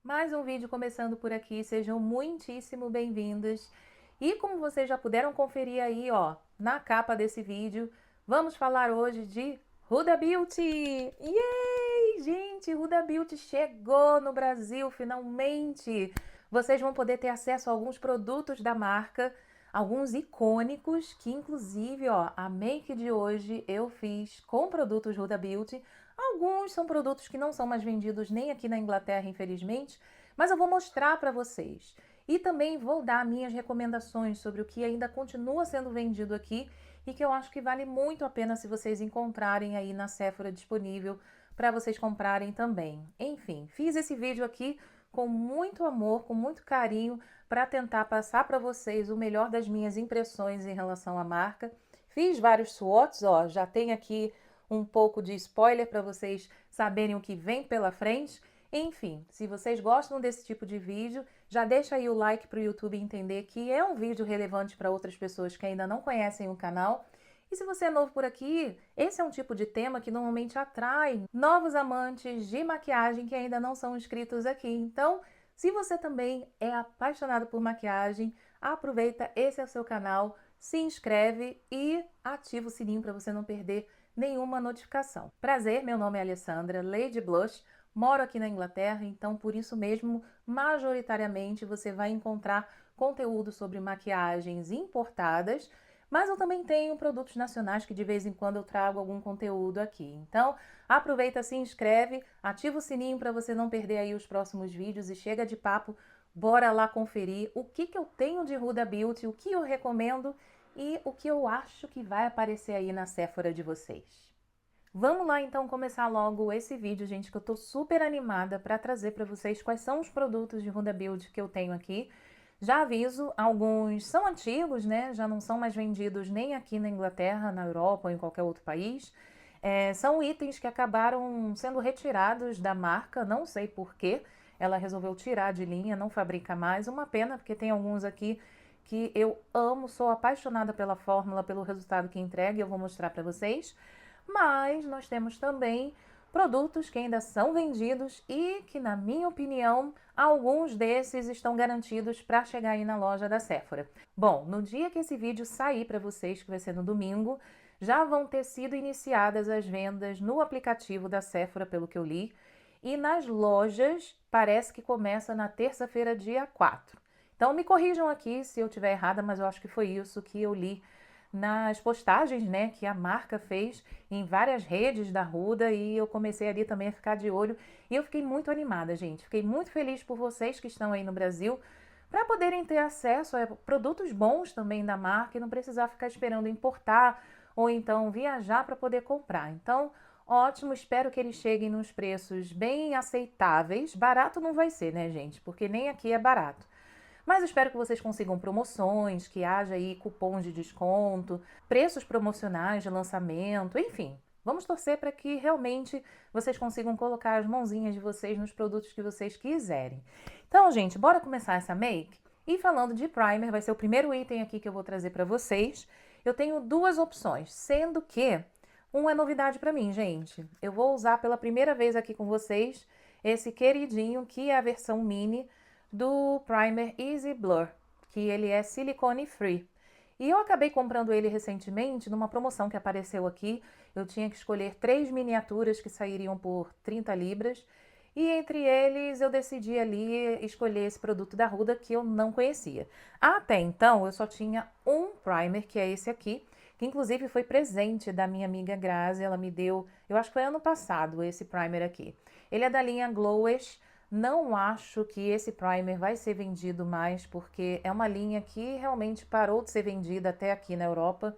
Mais um vídeo começando por aqui, sejam muitíssimo bem-vindos. E como vocês já puderam conferir aí, ó, na capa desse vídeo, vamos falar hoje de Huda Beauty! Yay! Gente, Huda Beauty chegou no Brasil, finalmente! Vocês vão poder ter acesso a alguns produtos da marca, alguns icônicos, que inclusive, ó, a make de hoje eu fiz com produtos Huda Beauty. Alguns são produtos que não são mais vendidos nem aqui na Inglaterra, infelizmente, mas eu vou mostrar para vocês. E também vou dar minhas recomendações sobre o que ainda continua sendo vendido aqui e que eu acho que vale muito a pena se vocês encontrarem aí na Sephora disponível para vocês comprarem também. Enfim, fiz esse vídeo aqui com muito amor, com muito carinho, para tentar passar para vocês o melhor das minhas impressões em relação à marca. Fiz vários SWOTs, ó, já tem aqui um pouco de spoiler para vocês saberem o que vem pela frente. Enfim, se vocês gostam desse tipo de vídeo, já deixa aí o like para o YouTube entender que é um vídeo relevante para outras pessoas que ainda não conhecem o canal. E se você é novo por aqui, esse é um tipo de tema que normalmente atrai novos amantes de maquiagem que ainda não são inscritos aqui. Então, se você também é apaixonado por maquiagem, aproveita, esse é o seu canal, se inscreve e ativa o sininho para você não perder nenhuma notificação. Prazer, meu nome é Alessandra, Lady Blush, moro aqui na Inglaterra, então por isso mesmo, majoritariamente você vai encontrar conteúdo sobre maquiagens importadas, mas eu também tenho produtos nacionais que de vez em quando eu trago algum conteúdo aqui. Então, aproveita, se inscreve, ativa o sininho para você não perder aí os próximos vídeos e chega de papo, bora lá conferir o que eu tenho de Huda Beauty, o que eu recomendo e o que eu acho que vai aparecer aí na Sephora de vocês. Vamos lá então começar logo esse vídeo, gente, que eu tô super animada para trazer para vocês quais são os produtos de Huda Beauty que eu tenho aqui. Já aviso, alguns são antigos, né? Já não são mais vendidos nem aqui na Inglaterra, na Europa ou em qualquer outro país. São itens que acabaram sendo retirados da marca, não sei por quê. Ela resolveu tirar de linha, não fabrica mais. Uma pena, porque tem alguns aqui que eu amo, sou apaixonada pela fórmula, pelo resultado que entrega e eu vou mostrar para vocês. Mas nós temos também produtos que ainda são vendidos e que, na minha opinião, alguns desses estão garantidos para chegar aí na loja da Sephora. Bom, no dia que esse vídeo sair para vocês, que vai ser no domingo, já vão ter sido iniciadas as vendas no aplicativo da Sephora, pelo que eu li, e nas lojas parece que começa na terça-feira, dia 4. Então me corrijam aqui se eu estiver errada, mas eu acho que foi isso que eu li nas postagens, né, que a marca fez em várias redes da Huda e eu comecei ali também a ficar de olho e eu fiquei muito animada, gente. Fiquei muito feliz por vocês que estão aí no Brasil para poderem ter acesso a produtos bons também da marca e não precisar ficar esperando importar ou então viajar para poder comprar. Então, ótimo, espero que eles cheguem nos preços bem aceitáveis. Barato não vai ser, né, gente? Porque nem aqui é barato. Mas espero que vocês consigam promoções, que haja aí cupons de desconto, preços promocionais de lançamento, enfim. Vamos torcer para que realmente vocês consigam colocar as mãozinhas de vocês nos produtos que vocês quiserem. Então, gente, bora começar essa make? E falando de primer, vai ser o primeiro item aqui que eu vou trazer para vocês. Eu tenho duas opções, sendo que um é novidade para mim, gente. Eu vou usar pela primeira vez aqui com vocês esse queridinho, que é a versão mini do primer Easy Blur, que ele é silicone free. E eu acabei comprando ele recentemente numa promoção que apareceu aqui. Eu tinha que escolher 3 miniaturas que sairiam por 30 libras. E entre eles eu decidi ali escolher esse produto da Huda que eu não conhecia. Até então eu só tinha um primer, que é esse aqui, que inclusive foi presente da minha amiga Grazi. Ela me deu, eu acho que foi ano passado, esse primer aqui. Ele é da linha Glowish. Não acho que esse primer vai ser vendido mais, porque é uma linha que realmente parou de ser vendida até aqui na Europa.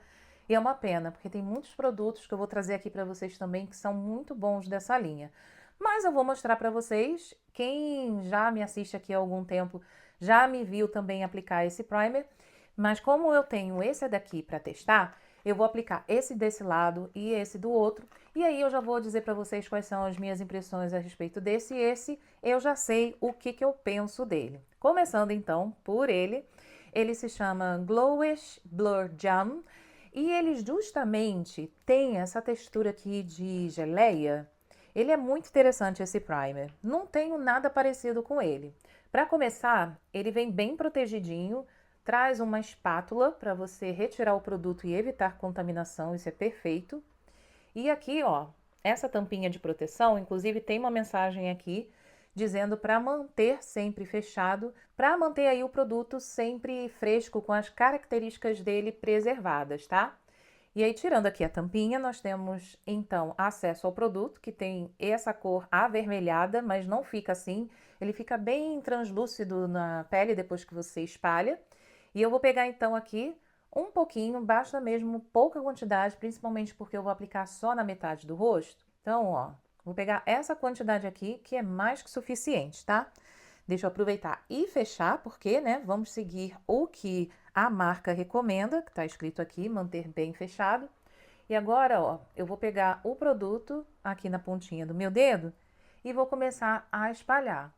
E é uma pena, porque tem muitos produtos que eu vou trazer aqui para vocês também que são muito bons dessa linha. Mas eu vou mostrar para vocês, quem já me assiste aqui há algum tempo já me viu também aplicar esse primer. Mas como eu tenho esse daqui para testar, eu vou aplicar esse desse lado e esse do outro. E aí eu já vou dizer para vocês quais são as minhas impressões a respeito desse e esse. Eu já sei o que eu penso dele. Começando então por ele. Ele se chama Glowish Blur Jam. E ele justamente tem essa textura aqui de geleia. Ele é muito interessante esse primer. Não tenho nada parecido com ele. Para começar, ele vem bem protegidinho, traz uma espátula para você retirar o produto e evitar contaminação, isso é perfeito. E aqui, ó, essa tampinha de proteção, inclusive tem uma mensagem aqui dizendo para manter sempre fechado, para manter aí o produto sempre fresco com as características dele preservadas, tá? E aí, tirando aqui a tampinha, nós temos então acesso ao produto, que tem essa cor avermelhada, mas não fica assim. Ele fica bem translúcido na pele depois que você espalha. E eu vou pegar então aqui um pouquinho, basta mesmo pouca quantidade, principalmente porque eu vou aplicar só na metade do rosto. Então, ó, vou pegar essa quantidade aqui, que é mais que suficiente, tá? Deixa eu aproveitar e fechar, porque, né, vamos seguir o que a marca recomenda, que está escrito aqui, manter bem fechado. E agora, ó, eu vou pegar o produto aqui na pontinha do meu dedo e vou começar a espalhar.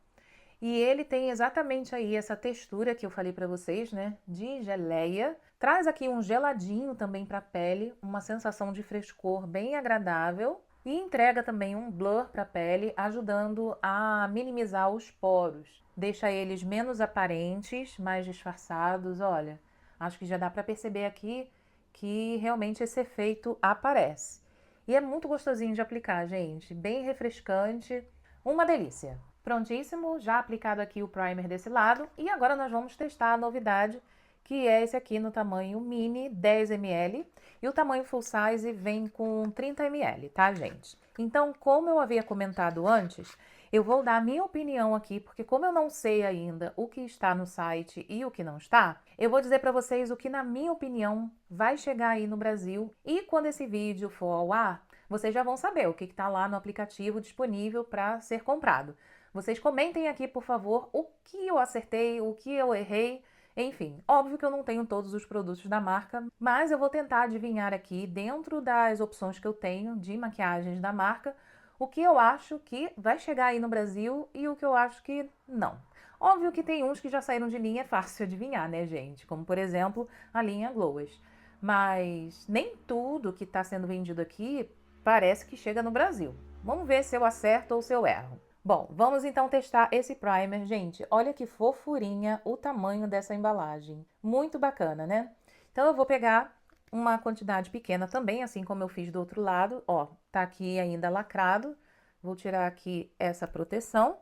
E ele tem exatamente aí essa textura que eu falei para vocês, né, de geleia. Traz aqui um geladinho também para a pele, uma sensação de frescor bem agradável. E entrega também um blur para a pele, ajudando a minimizar os poros. Deixa eles menos aparentes, mais disfarçados. Olha, acho que já dá para perceber aqui que realmente esse efeito aparece. E é muito gostosinho de aplicar, gente. Bem refrescante, uma delícia. Prontíssimo, já aplicado aqui o primer desse lado. E agora nós vamos testar a novidade, que é esse aqui no tamanho mini, 10 ml. E o tamanho full size vem com 30 ml, tá, gente? Então, como eu havia comentado antes, eu vou dar a minha opinião aqui, porque como eu não sei ainda o que está no site e o que não está, eu vou dizer para vocês o que, na minha opinião, vai chegar aí no Brasil. E quando esse vídeo for ao ar, vocês já vão saber o que está lá no aplicativo disponível para ser comprado. Vocês comentem aqui, por favor, o que eu acertei, o que eu errei. Enfim, óbvio que eu não tenho todos os produtos da marca, mas eu vou tentar adivinhar aqui, dentro das opções que eu tenho de maquiagens da marca, o que eu acho que vai chegar aí no Brasil e o que eu acho que não. Óbvio que tem uns que já saíram de linha, é fácil adivinhar, né, gente? Como, por exemplo, a linha Glowish. Mas nem tudo que está sendo vendido aqui parece que chega no Brasil. Vamos ver se eu acerto ou se eu erro. Bom, vamos então testar esse primer. Gente, olha que fofurinha o tamanho dessa embalagem. Muito bacana, né? Então eu vou pegar uma quantidade pequena também, assim como eu fiz do outro lado. Ó, tá aqui ainda lacrado. Vou tirar aqui essa proteção.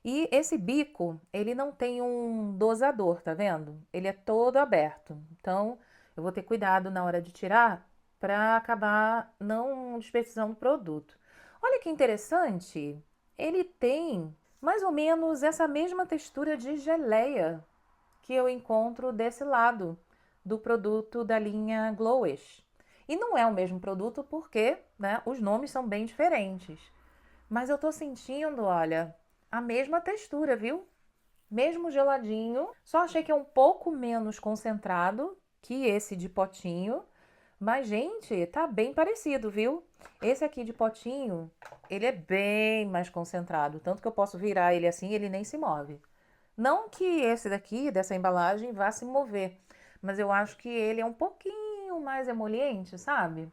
E esse bico, ele não tem um dosador, tá vendo? Ele é todo aberto. Então, eu vou ter cuidado na hora de tirar para acabar não desperdiçando o produto. Olha que interessante! Ele tem mais ou menos essa mesma textura de geleia que eu encontro desse lado do produto da linha Glowish. E não é o mesmo produto porque, né, os nomes são bem diferentes. Mas eu tô sentindo, olha, a mesma textura, viu? Mesmo geladinho, só achei que é um pouco menos concentrado que esse de potinho. Mas, gente, tá bem parecido, viu? Esse aqui de potinho, ele é bem mais concentrado. Tanto que eu posso virar ele assim, ele nem se move. Não que esse daqui, dessa embalagem, vá se mover. Mas eu acho que ele é um pouquinho mais emoliente, sabe?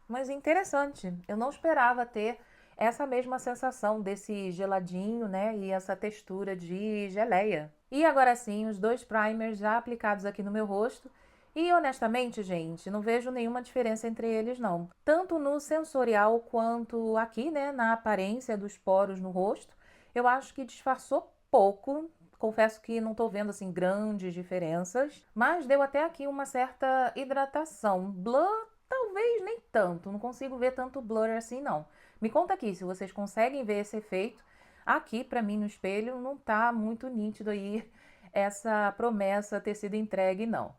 Mas interessante. Eu não esperava ter essa mesma sensação desse geladinho, né? E essa textura de geleia. E agora sim, os dois primers já aplicados aqui no meu rosto. E honestamente, gente, não vejo nenhuma diferença entre eles, não. Tanto no sensorial quanto aqui, né, na aparência dos poros no rosto. Eu acho que disfarçou pouco. Confesso que não tô vendo, assim, grandes diferenças. Mas deu até aqui uma certa hidratação. Blur, talvez nem tanto. Não consigo ver tanto blur assim, não. Me conta aqui se vocês conseguem ver esse efeito. Aqui, pra mim, no espelho, não tá muito nítido aí essa promessa ter sido entregue, não.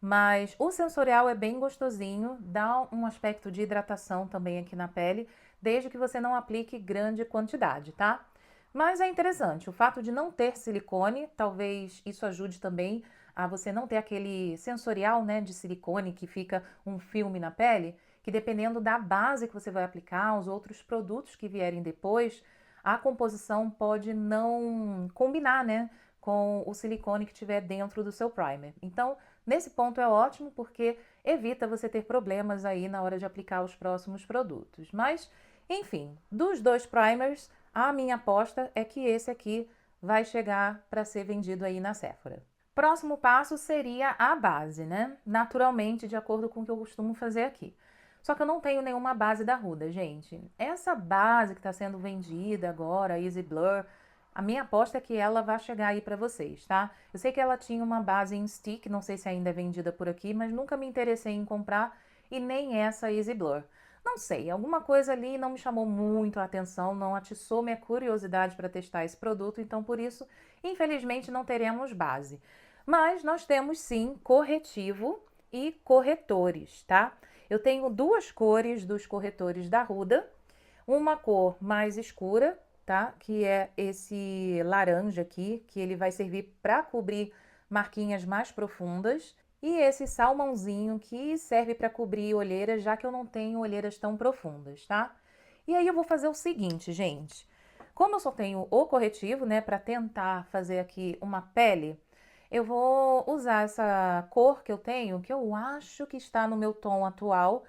Mas o sensorial é bem gostosinho, dá um aspecto de hidratação também aqui na pele, desde que você não aplique grande quantidade, tá? Mas é interessante, o fato de não ter silicone, talvez isso ajude também a você não ter aquele sensorial, né, de silicone que fica um filme na pele, que dependendo da base que você vai aplicar, os outros produtos que vierem depois, a composição pode não combinar, né, com o silicone que tiver dentro do seu primer. Então, nesse ponto é ótimo porque evita você ter problemas aí na hora de aplicar os próximos produtos. Mas, Enfim, dos dois primers, a minha aposta é que esse aqui vai chegar para ser vendido aí na Sephora. Próximo passo seria a base, né? Naturalmente, de acordo com o que eu costumo fazer aqui. Só que eu não tenho nenhuma base da Huda, gente. Essa base que está sendo vendida agora, a Easy Blur, a minha aposta é que ela vai chegar aí para vocês, tá? Eu sei que ela tinha uma base em stick, não sei se ainda é vendida por aqui, mas nunca me interessei em comprar e nem essa Easy Blur. Não sei, alguma coisa ali não me chamou muito a atenção, não atiçou minha curiosidade para testar esse produto, então por isso, infelizmente, não teremos base. Mas nós temos sim corretivo e corretores, tá? Eu tenho duas cores dos corretores da Huda, uma cor mais escura, tá? Que é esse laranja aqui, que ele vai servir para cobrir marquinhas mais profundas, e esse salmãozinho que serve para cobrir olheiras, já que eu não tenho olheiras tão profundas, tá? E aí eu vou fazer o seguinte, gente. Como eu só tenho o corretivo, né, para tentar fazer aqui uma pele, eu vou usar essa cor que eu tenho, que eu acho que está no meu tom atual,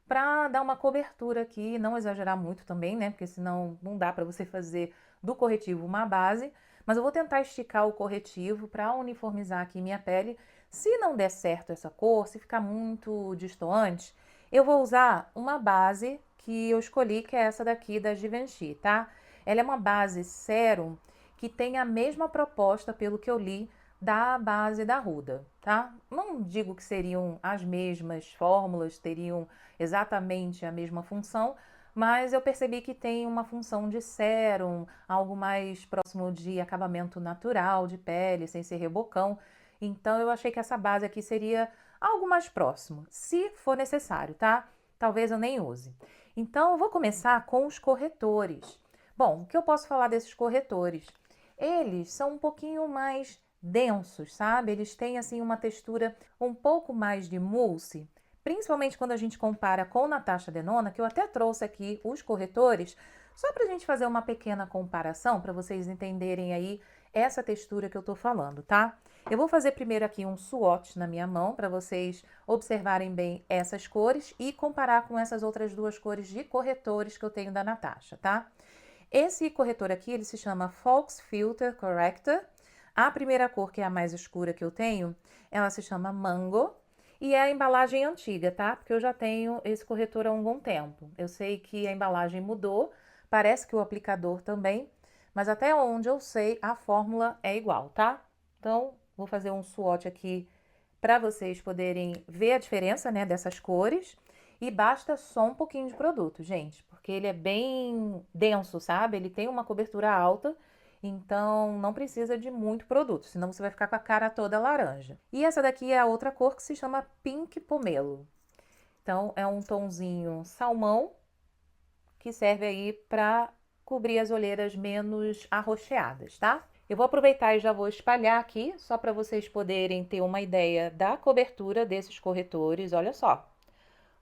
para dar uma cobertura aqui, não exagerar muito também, né? Porque senão não dá para você fazer do corretivo uma base. Mas eu vou tentar esticar o corretivo para uniformizar aqui minha pele. Se não der certo essa cor, se ficar muito destoante, eu vou usar uma base que eu escolhi, que é essa daqui da Givenchy, tá? Ela é uma base sérum que tem a mesma proposta, pelo que eu li, da base da Huda, tá? Não digo que seriam as mesmas fórmulas, teriam exatamente a mesma função, mas eu percebi que tem uma função de sérum, algo mais próximo de acabamento natural de pele, sem ser rebocão. Então eu achei que essa base aqui seria algo mais próximo, se for necessário, tá? Talvez eu nem use. Então eu vou começar com os corretores. Bom, o que eu posso falar desses corretores? Eles são um pouquinho mais densos, sabe? Eles têm assim uma textura um pouco mais de mousse, principalmente quando a gente compara com Natasha Denona, que eu até trouxe aqui os corretores, só para a gente fazer uma pequena comparação, para vocês entenderem aí essa textura que eu tô falando, tá? Eu vou fazer primeiro aqui um swatch na minha mão, para vocês observarem bem essas cores e comparar com essas outras duas cores de corretores que eu tenho da Natasha, tá? Esse corretor aqui, ele se chama Fox Filter Corrector. A primeira cor, que é a mais escura que eu tenho, ela se chama Mango. E é a embalagem antiga, tá? Porque eu já tenho esse corretor há algum tempo. Eu sei que a embalagem mudou, parece que o aplicador também, mas até onde eu sei, a fórmula é igual, tá? Então, vou fazer um swatch aqui para vocês poderem ver a diferença, né, dessas cores. E basta só um pouquinho de produto, gente, porque ele é bem denso, sabe? Ele tem uma cobertura alta, então não precisa de muito produto, senão você vai ficar com a cara toda laranja. E essa daqui é a outra cor que se chama Pink Pomelo. Então é um tonzinho salmão que serve aí para cobrir as olheiras menos arroxeadas, tá? Eu vou aproveitar e já vou espalhar aqui, só para vocês poderem ter uma ideia da cobertura desses corretores. Olha só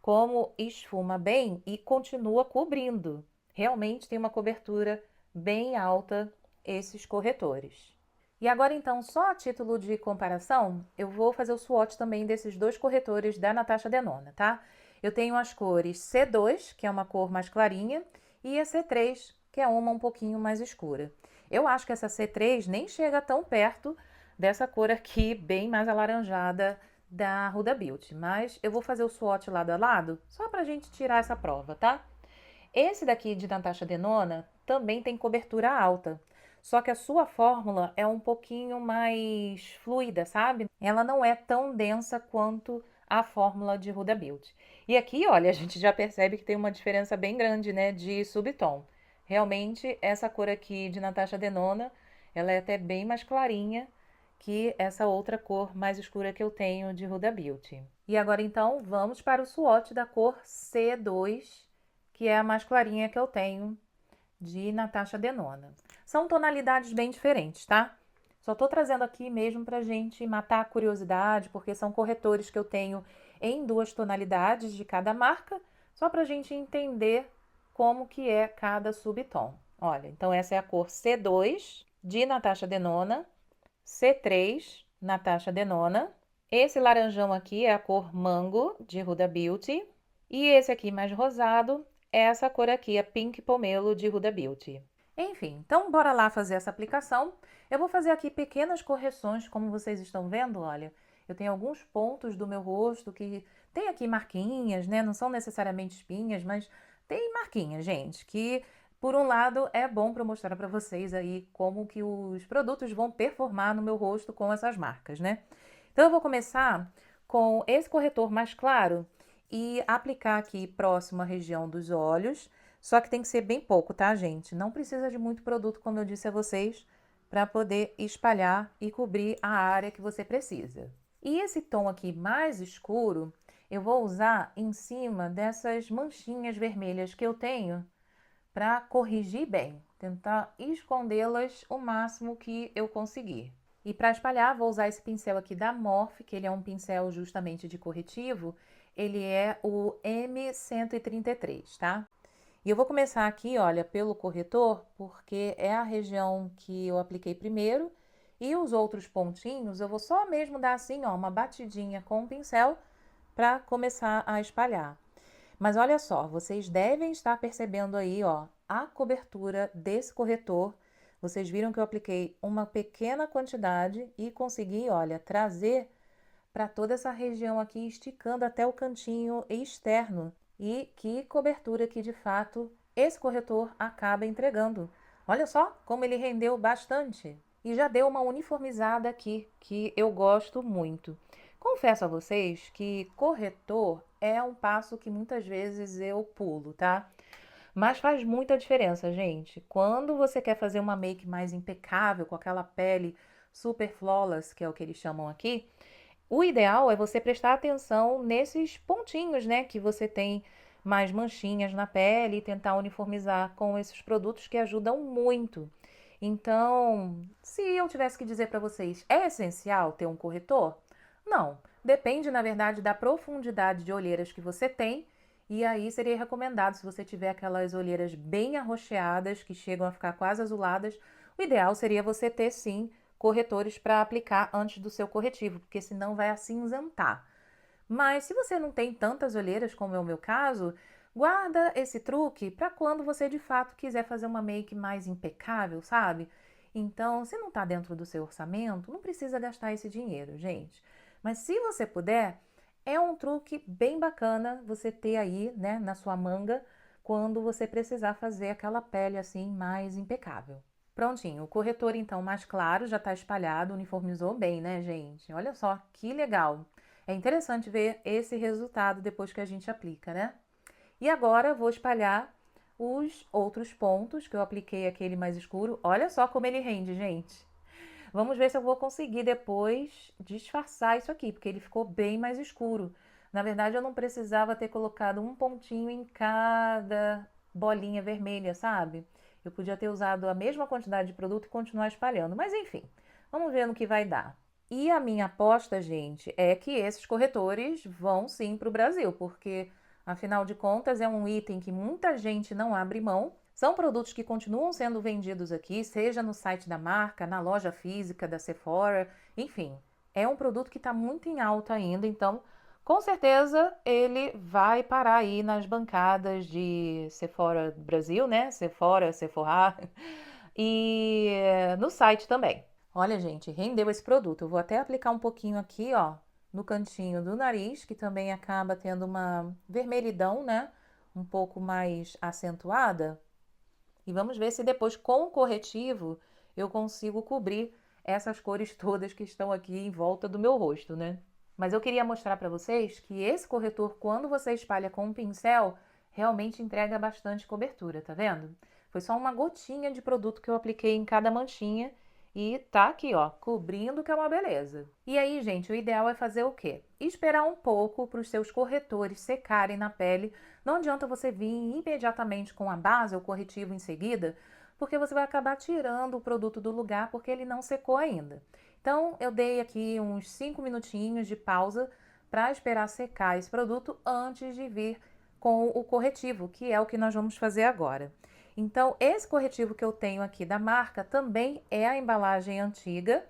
como esfuma bem e continua cobrindo. Realmente tem uma cobertura bem alta esses corretores. E agora então, só a título de comparação, eu vou fazer o swatch também desses dois corretores da Natasha Denona, tá? Eu tenho as cores C2, que é uma cor mais clarinha, e a C3, que é uma um pouquinho mais escura. Eu acho que essa C3 nem chega tão perto dessa cor aqui, bem mais alaranjada, da Huda Beauty, mas eu vou fazer o swatch lado a lado, só pra gente tirar essa prova, tá? Esse daqui de Natasha Denona também tem cobertura alta, só que a sua fórmula é um pouquinho mais fluida, sabe? Ela não é tão densa quanto a fórmula de Huda Beauty. E aqui, olha, a gente já percebe que tem uma diferença bem grande, né, de subtom. Realmente, essa cor aqui de Natasha Denona, ela é até bem mais clarinha que essa outra cor mais escura que eu tenho de Huda Beauty. E agora então vamos para o swatch da cor C2, que é a mais clarinha que eu tenho de Natasha Denona. São tonalidades bem diferentes, tá? Só tô trazendo aqui mesmo pra gente matar a curiosidade, porque são corretores que eu tenho em duas tonalidades de cada marca, só pra gente entender como que é cada subtom. Olha, então essa é a cor C2 de Natasha Denona, C3, Natasha Denona. Esse laranjão aqui é a cor Mango, de Huda Beauty. E esse aqui mais rosado é essa cor aqui, a Pink Pomelo de Huda Beauty. Enfim, então bora lá fazer essa aplicação. Eu vou fazer aqui pequenas correções, como vocês estão vendo, olha. Eu tenho alguns pontos do meu rosto que tem aqui marquinhas, né? Não são necessariamente espinhas, mas tem marquinhas, gente, que por um lado é bom para mostrar para vocês aí como que os produtos vão performar no meu rosto com essas marcas, né? Então eu vou começar com esse corretor mais claro e aplicar aqui próximo à região dos olhos. Só que tem que ser bem pouco, tá, gente? Não precisa de muito produto, como eu disse a vocês, para poder espalhar e cobrir a área que você precisa. E esse tom aqui mais escuro, eu vou usar em cima dessas manchinhas vermelhas que eu tenho para corrigir bem, tentar escondê-las o máximo que eu conseguir. E para espalhar, vou usar esse pincel aqui da Morphe, que ele é um pincel justamente de corretivo. Ele é o M133, tá? E eu vou começar aqui, olha, pelo corretor, porque é a região que eu apliquei primeiro. E os outros pontinhos eu vou só mesmo dar assim, ó, uma batidinha com o pincel para começar a espalhar. Mas olha só, vocês devem estar percebendo aí, ó, a cobertura desse corretor. Vocês viram que eu apliquei uma pequena quantidade e consegui, olha, trazer para toda essa região aqui, esticando até o cantinho externo. E que cobertura que de fato esse corretor acaba entregando. Olha só como ele rendeu bastante. E já deu uma uniformizada aqui, que eu gosto muito. Confesso a vocês que corretor é um passo que muitas vezes eu pulo, tá? Mas faz muita diferença, gente. Quando você quer fazer uma make mais impecável, com aquela pele super flawless, que é o que eles chamam aqui, o ideal é você prestar atenção nesses pontinhos, né, que você tem mais manchinhas na pele e tentar uniformizar com esses produtos que ajudam muito. Então, se eu tivesse que dizer para vocês, é essencial ter um corretor? Não. Depende, na verdade, da profundidade de olheiras que você tem. E aí seria recomendado, se você tiver aquelas olheiras bem arroxeadas, que chegam a ficar quase azuladas, o ideal seria você ter sim corretores para aplicar antes do seu corretivo, porque senão vai acinzentar. Mas se você não tem tantas olheiras, como é o meu caso, guarda esse truque para quando você de fato quiser fazer uma make mais impecável, sabe? Então, se não está dentro do seu orçamento, não precisa gastar esse dinheiro, gente. Mas se você puder, é um truque bem bacana você ter aí, né, na sua manga, quando você precisar fazer aquela pele assim mais impecável. Prontinho, o corretor então mais claro já está espalhado, uniformizou bem, né, gente? Olha só que legal. É interessante ver esse resultado depois que a gente aplica, né? E agora vou espalhar os outros pontos que eu apliquei aquele mais escuro. Olha só como ele rende, gente. Vamos ver se eu vou conseguir depois disfarçar isso aqui, porque ele ficou bem mais escuro. Na verdade, eu não precisava ter colocado um pontinho em cada bolinha vermelha, sabe? Eu podia ter usado a mesma quantidade de produto e continuar espalhando. Mas enfim, vamos ver no que vai dar. E a minha aposta, gente, é que esses corretores vão sim para o Brasil, porque afinal de contas é um item que muita gente não abre mão. São produtos que continuam sendo vendidos aqui, seja no site da marca, na loja física da Sephora, enfim. É um produto que está muito em alta ainda, então com certeza ele vai parar aí nas bancadas de Sephora Brasil, né? Sephora, Sephora e no site também. Olha, gente, rendeu esse produto. Eu vou até aplicar um pouquinho aqui, ó, no cantinho do nariz, que também acaba tendo uma vermelhidão, né? Um pouco mais acentuada. E vamos ver se depois, com o corretivo, eu consigo cobrir essas cores todas que estão aqui em volta do meu rosto, né? Mas eu queria mostrar para vocês que esse corretor, quando você espalha com um pincel, realmente entrega bastante cobertura, tá vendo? Foi só uma gotinha de produto que eu apliquei em cada manchinha e tá aqui, ó, cobrindo, que é uma beleza. E aí, gente, o ideal é fazer o quê? Esperar um pouco para os seus corretores secarem na pele. Não adianta você vir imediatamente com a base ou corretivo em seguida, porque você vai acabar tirando o produto do lugar porque ele não secou ainda. Então, eu dei aqui uns 5 minutinhos de pausa para esperar secar esse produto antes de vir com o corretivo, que é o que nós vamos fazer agora. Então, esse corretivo que eu tenho aqui da marca também é a embalagem antiga.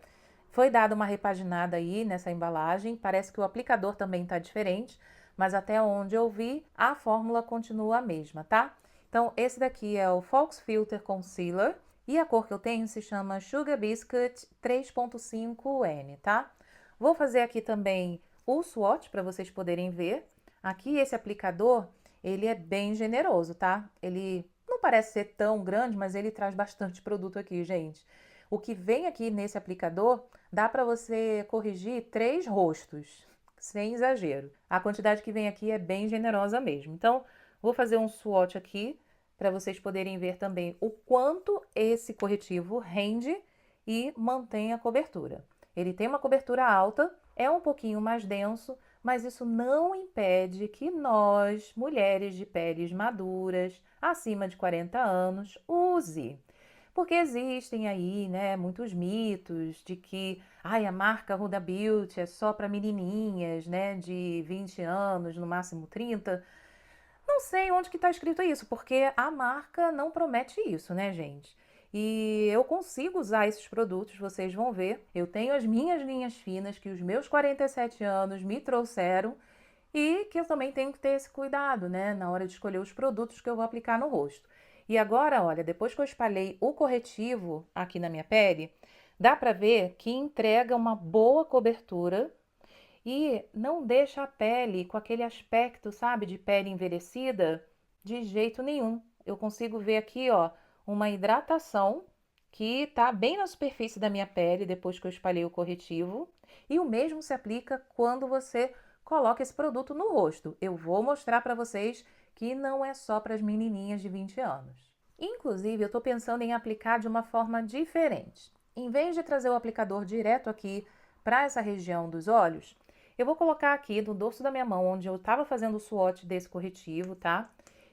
Foi dada uma repaginada aí nessa embalagem, parece que o aplicador também está diferente, mas até onde eu vi, a fórmula continua a mesma, tá? Então, esse daqui é o Fox Filter Concealer e a cor que eu tenho se chama Sugar Biscuit 3.5N, tá? Vou fazer aqui também o swatch para vocês poderem ver. Aqui esse aplicador, ele é bem generoso, tá? Ele não parece ser tão grande, mas ele traz bastante produto aqui, gente. O que vem aqui nesse aplicador, dá para você corrigir 3 rostos, sem exagero. A quantidade que vem aqui é bem generosa mesmo. Então, vou fazer um swatch aqui para vocês poderem ver também o quanto esse corretivo rende e mantém a cobertura. Ele tem uma cobertura alta, é um pouquinho mais denso, mas isso não impede que nós, mulheres de peles maduras, acima de 40 anos, use. Porque existem aí, né, muitos mitos de que a marca Huda Beauty é só para menininhas, né, de 20 anos, no máximo 30. Não sei onde que está escrito isso, porque a marca não promete isso, né, gente? E eu consigo usar esses produtos, vocês vão ver. Eu tenho as minhas linhas finas que os meus 47 anos me trouxeram e que eu também tenho que ter esse cuidado, né, na hora de escolher os produtos que eu vou aplicar no rosto. E agora, olha, depois que eu espalhei o corretivo aqui na minha pele, dá pra ver que entrega uma boa cobertura e não deixa a pele com aquele aspecto, sabe, de pele envelhecida, de jeito nenhum. Eu consigo ver aqui, ó, uma hidratação que tá bem na superfície da minha pele depois que eu espalhei o corretivo. E o mesmo se aplica quando você coloca esse produto no rosto. Eu vou mostrar para vocês que não é só para as menininhas de 20 anos. Inclusive, eu estou pensando em aplicar de uma forma diferente. Em vez de trazer o aplicador direto aqui para essa região dos olhos, eu vou colocar aqui no dorso da minha mão, onde eu estava fazendo o swatch desse corretivo, tá?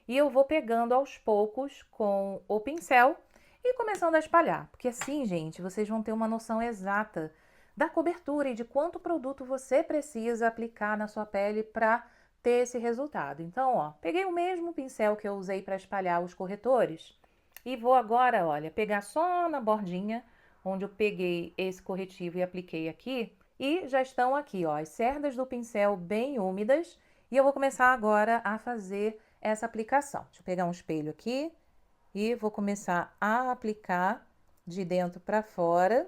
E eu vou pegando aos poucos com o pincel e começando a espalhar. Porque assim, gente, vocês vão ter uma noção exata da cobertura e de quanto produto você precisa aplicar na sua pele para ter esse resultado. Então, ó, peguei o mesmo pincel que eu usei para espalhar os corretores e vou agora, olha, pegar só na bordinha onde eu peguei esse corretivo e apliquei aqui. E já estão aqui, ó, as cerdas do pincel bem úmidas. E eu vou começar agora a fazer essa aplicação. Deixa eu pegar um espelho aqui e vou começar a aplicar de dentro para fora.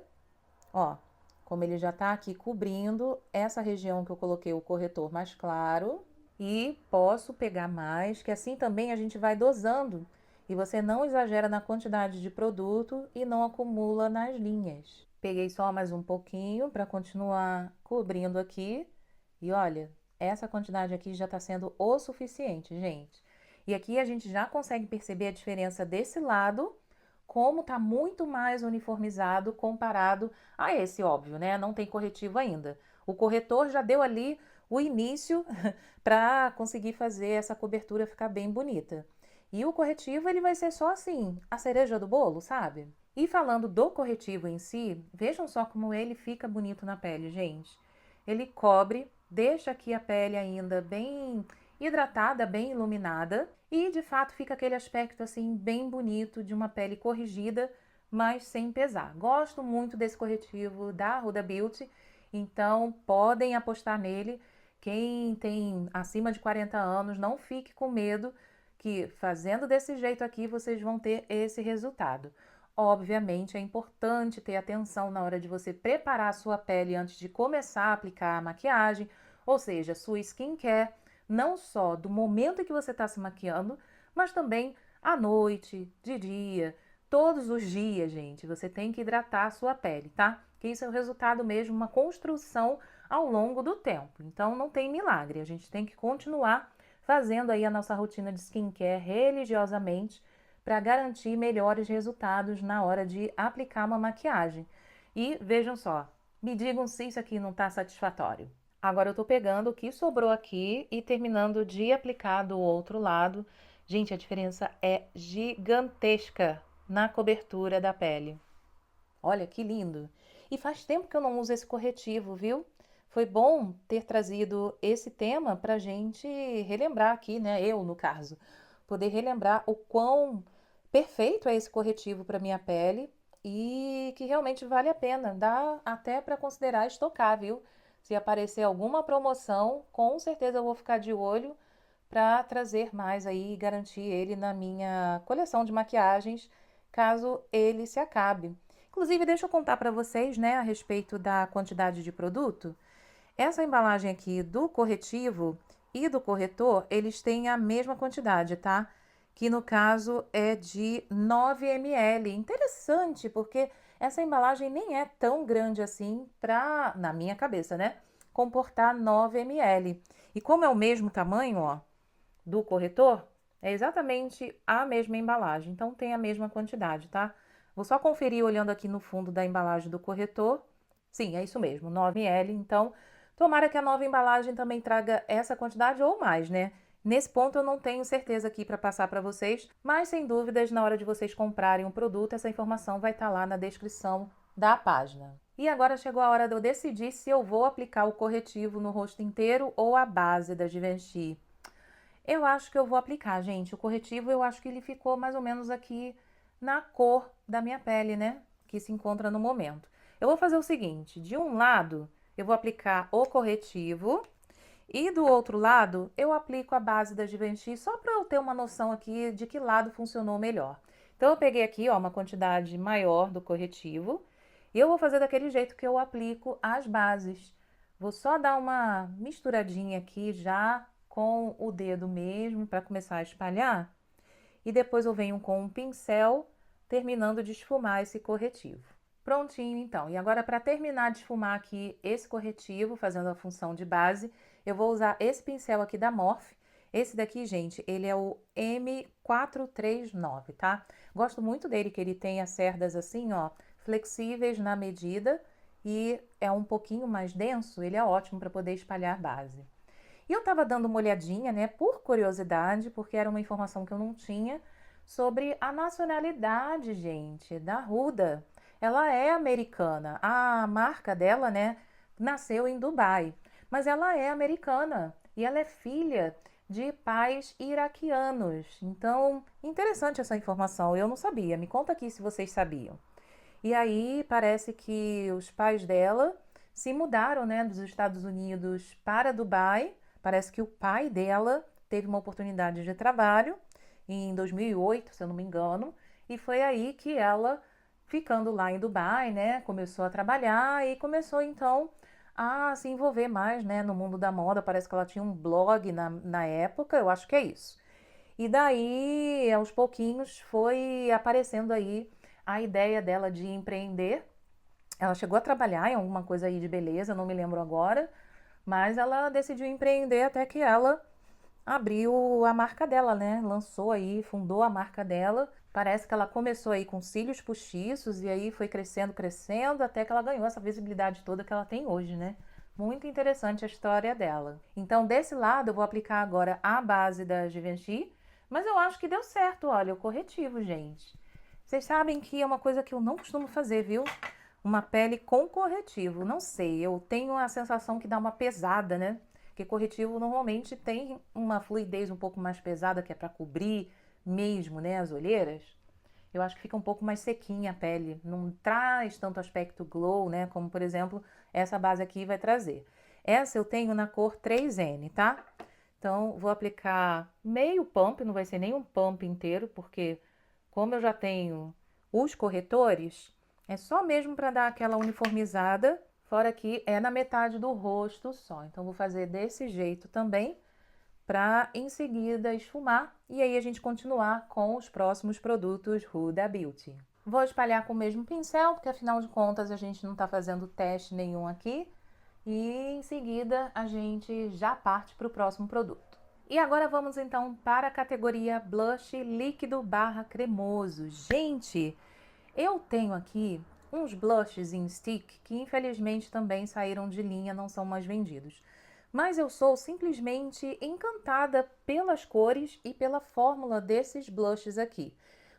Ó, como ele já tá aqui cobrindo essa região que eu coloquei o corretor mais claro. E posso pegar mais, que assim também a gente vai dosando. E você não exagera na quantidade de produto e não acumula nas linhas. Peguei só mais um pouquinho para continuar cobrindo aqui. E olha, essa quantidade aqui já está sendo o suficiente, gente. E aqui a gente já consegue perceber a diferença desse lado, como está muito mais uniformizado comparado a esse, óbvio, né? Não tem corretivo ainda. O corretor já deu ali o início para conseguir fazer essa cobertura ficar bem bonita. E o corretivo ele vai ser só assim, a cereja do bolo, sabe? E falando do corretivo em si, vejam só como ele fica bonito na pele, gente. Ele cobre, deixa aqui a pele ainda bem hidratada, bem iluminada e de fato fica aquele aspecto assim bem bonito de uma pele corrigida, mas sem pesar. Gosto muito desse corretivo da Huda Beauty, então podem apostar nele. Quem tem acima de 40 anos, não fique com medo que fazendo desse jeito aqui vocês vão ter esse resultado. Obviamente é importante ter atenção na hora de você preparar a sua pele antes de começar a aplicar a maquiagem, ou seja, sua skincare, não só do momento em que você está se maquiando, mas também à noite, de dia, todos os dias, gente. Você tem que hidratar a sua pele, tá? Que isso é o resultado mesmo, uma construção ao longo do tempo. Então não tem milagre, a gente tem que continuar fazendo aí a nossa rotina de skincare religiosamente para garantir melhores resultados na hora de aplicar uma maquiagem. E vejam só, me digam se isso aqui não está satisfatório. Agora eu tô pegando o que sobrou aqui e terminando de aplicar do outro lado. Gente, a diferença é gigantesca na cobertura da pele. Olha que lindo! E faz tempo que eu não uso esse corretivo, viu? Foi bom ter trazido esse tema pra gente relembrar aqui, né? Eu, no caso, poder relembrar o quão perfeito é esse corretivo para minha pele e que realmente vale a pena. Dá até para considerar estocar, viu? Se aparecer alguma promoção, com certeza eu vou ficar de olho para trazer mais aí e garantir ele na minha coleção de maquiagens, caso ele se acabe. Inclusive, deixa eu contar para vocês, né, a respeito da quantidade de produto. Essa embalagem aqui do corretivo e do corretor, eles têm a mesma quantidade, tá? Que no caso é de 9 ml. Interessante, porque essa embalagem nem é tão grande assim para, na minha cabeça, né, comportar 9 ml. E como é o mesmo tamanho, ó, do corretor, é exatamente a mesma embalagem, então tem a mesma quantidade, tá? Vou só conferir olhando aqui no fundo da embalagem do corretor. Sim, é isso mesmo, 9 ml. Então, tomara que a nova embalagem também traga essa quantidade ou mais, né? Nesse ponto eu não tenho certeza aqui para passar para vocês, mas sem dúvidas, na hora de vocês comprarem um produto, essa informação vai estar lá na descrição da página. E agora chegou a hora de eu decidir se eu vou aplicar o corretivo no rosto inteiro ou a base da Givenchy. Eu acho que eu vou aplicar, gente. O corretivo, eu acho que ele ficou mais ou menos aqui na cor da minha pele, né? Que se encontra no momento. Eu vou fazer o seguinte, de um lado, eu vou aplicar o corretivo e do outro lado, eu aplico a base da Givenchy só para eu ter uma noção aqui de que lado funcionou melhor. Então, eu peguei aqui, ó, uma quantidade maior do corretivo e eu vou fazer daquele jeito que eu aplico as bases. Vou só dar uma misturadinha aqui já com o dedo mesmo para começar a espalhar e depois eu venho com um pincel terminando de esfumar esse corretivo. Prontinho então, e agora para terminar de esfumar aqui esse corretivo, fazendo a função de base, eu vou usar esse pincel aqui da Morphe. Esse daqui, gente, ele é o M439, tá? Gosto muito dele, que ele tem as cerdas assim, ó, flexíveis na medida e é um pouquinho mais denso, ele é ótimo para poder espalhar base. E eu estava dando uma olhadinha, né, por curiosidade, porque era uma informação que eu não tinha, sobre a nacionalidade, gente, da Huda. Ela é americana. A marca dela, né, nasceu em Dubai, mas ela é americana e ela é filha de pais iraquianos. Então, interessante essa informação, eu não sabia. Me conta aqui se vocês sabiam. E aí parece que os pais dela se mudaram, né, dos Estados Unidos para Dubai. Parece que o pai dela teve uma oportunidade de trabalho em 2008, se eu não me engano, e foi aí que ela, ficando lá em Dubai, né, começou a trabalhar e começou então a se envolver mais, né, no mundo da moda. Parece que ela tinha um blog na época, eu acho que é isso. E daí, aos pouquinhos, foi aparecendo aí a ideia dela de empreender. Ela chegou a trabalhar em alguma coisa aí de beleza, não me lembro agora, mas ela decidiu empreender até que ela abriu a marca dela, né? Lançou aí, fundou a marca dela. Parece que ela começou aí com cílios postiços e aí foi crescendo, crescendo, até que ela ganhou essa visibilidade toda que ela tem hoje, né? Muito interessante a história dela. Então, desse lado, eu vou aplicar agora a base da Givenchy, mas eu acho que deu certo, olha, o corretivo, gente. Vocês sabem que é uma coisa que eu não costumo fazer, viu? Uma pele com corretivo. Não sei, eu tenho a sensação que dá uma pesada, né? Porque corretivo normalmente tem uma fluidez um pouco mais pesada, que é para cobrir mesmo, né, as olheiras. Eu acho que fica um pouco mais sequinha a pele, não traz tanto aspecto glow, né, como por exemplo, essa base aqui vai trazer. Essa eu tenho na cor 3N, tá? Então, vou aplicar meio pump, não vai ser nem um pump inteiro, porque como eu já tenho os corretores, é só mesmo para dar aquela uniformizada, fora que é na metade do rosto só. Então, vou fazer desse jeito também, para em seguida esfumar e aí a gente continuar com os próximos produtos Huda Beauty. Vou espalhar com o mesmo pincel, porque afinal de contas a gente não está fazendo teste nenhum aqui. E em seguida a gente já parte para o próximo produto. E agora vamos então para a categoria Blush líquido barra cremoso. Gente, eu tenho aqui uns blushes em stick que infelizmente também saíram de linha, não são mais vendidos. Mas eu sou simplesmente encantada pelas cores e pela fórmula desses blushes aqui.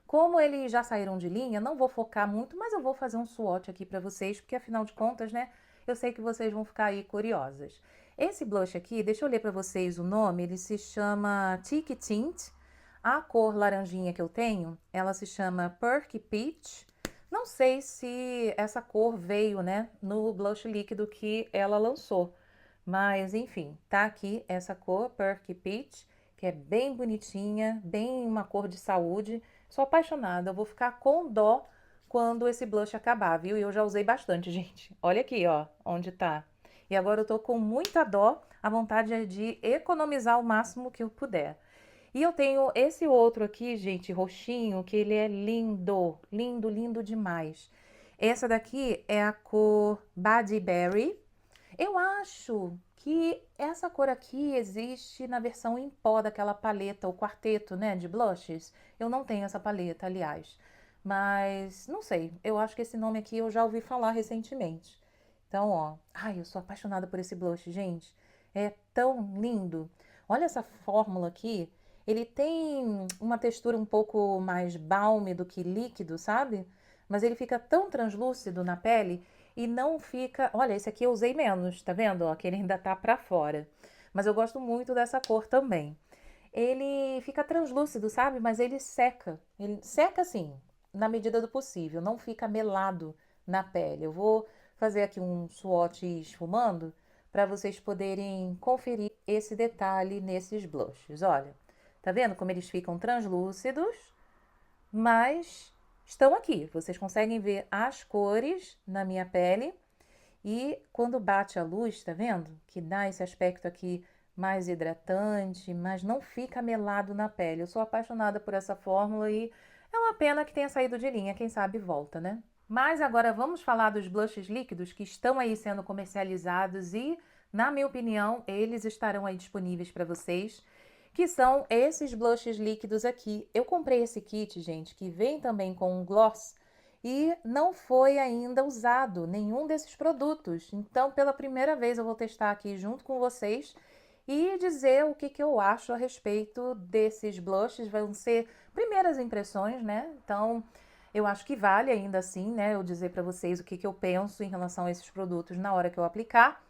Como eles já saíram de linha, não vou focar muito, mas eu vou fazer um swatch aqui para vocês, porque afinal de contas, né, eu sei que vocês vão ficar aí curiosas. Esse blush aqui, deixa eu ler para vocês o nome, ele se chama Tiki Tint. A cor laranjinha que eu tenho, ela se chama Perky Peach. Não sei se essa cor veio, né, no blush líquido que ela lançou. Mas, enfim, tá aqui essa cor, Perky Peach, que é bem bonitinha, bem uma cor de saúde. Sou apaixonada, eu vou ficar com dó quando esse blush acabar, viu? E eu já usei bastante, gente. Olha aqui, ó, onde tá. E agora eu tô com muita dó, a vontade é de economizar o máximo que eu puder. E eu tenho esse outro aqui, gente, roxinho, que ele é lindo, lindo, lindo demais. Essa daqui é a cor Body Berry. Eu acho que essa cor aqui existe na versão em pó daquela paleta, o quarteto, né, de blushes. Eu não tenho essa paleta, aliás. Mas não sei, eu acho que esse nome aqui eu já ouvi falar recentemente. Então, ó, ai, eu sou apaixonada por esse blush, gente. É tão lindo. Olha essa fórmula aqui. Ele tem uma textura um pouco mais balme do que líquido, sabe? Mas ele fica tão translúcido na pele e não fica. Olha, esse aqui eu usei menos, tá vendo? Ó, que ele ainda tá pra fora. Mas eu gosto muito dessa cor também. Ele fica translúcido, sabe? Mas ele seca. Ele seca assim, na medida do possível, não fica melado na pele. Eu vou fazer aqui um swatch esfumando para vocês poderem conferir esse detalhe nesses blushes. Olha, tá vendo como eles ficam translúcidos, mas estão aqui. Vocês conseguem ver as cores na minha pele e quando bate a luz, tá vendo? Que dá esse aspecto aqui mais hidratante, mas não fica melado na pele. Eu sou apaixonada por essa fórmula e é uma pena que tenha saído de linha. Quem sabe volta, né? Mas agora vamos falar dos blushes líquidos que estão aí sendo comercializados e, na minha opinião, eles estarão aí disponíveis para vocês, que são esses blushes líquidos aqui. Eu comprei esse kit, gente, que vem também com um gloss e não foi ainda usado nenhum desses produtos. Então, pela primeira vez, eu vou testar aqui junto com vocês e dizer o que eu acho a respeito desses blushes. Vão ser primeiras impressões, né? Então, eu acho que vale ainda assim, né? Eu dizer para vocês o que eu penso em relação a esses produtos na hora que eu aplicar.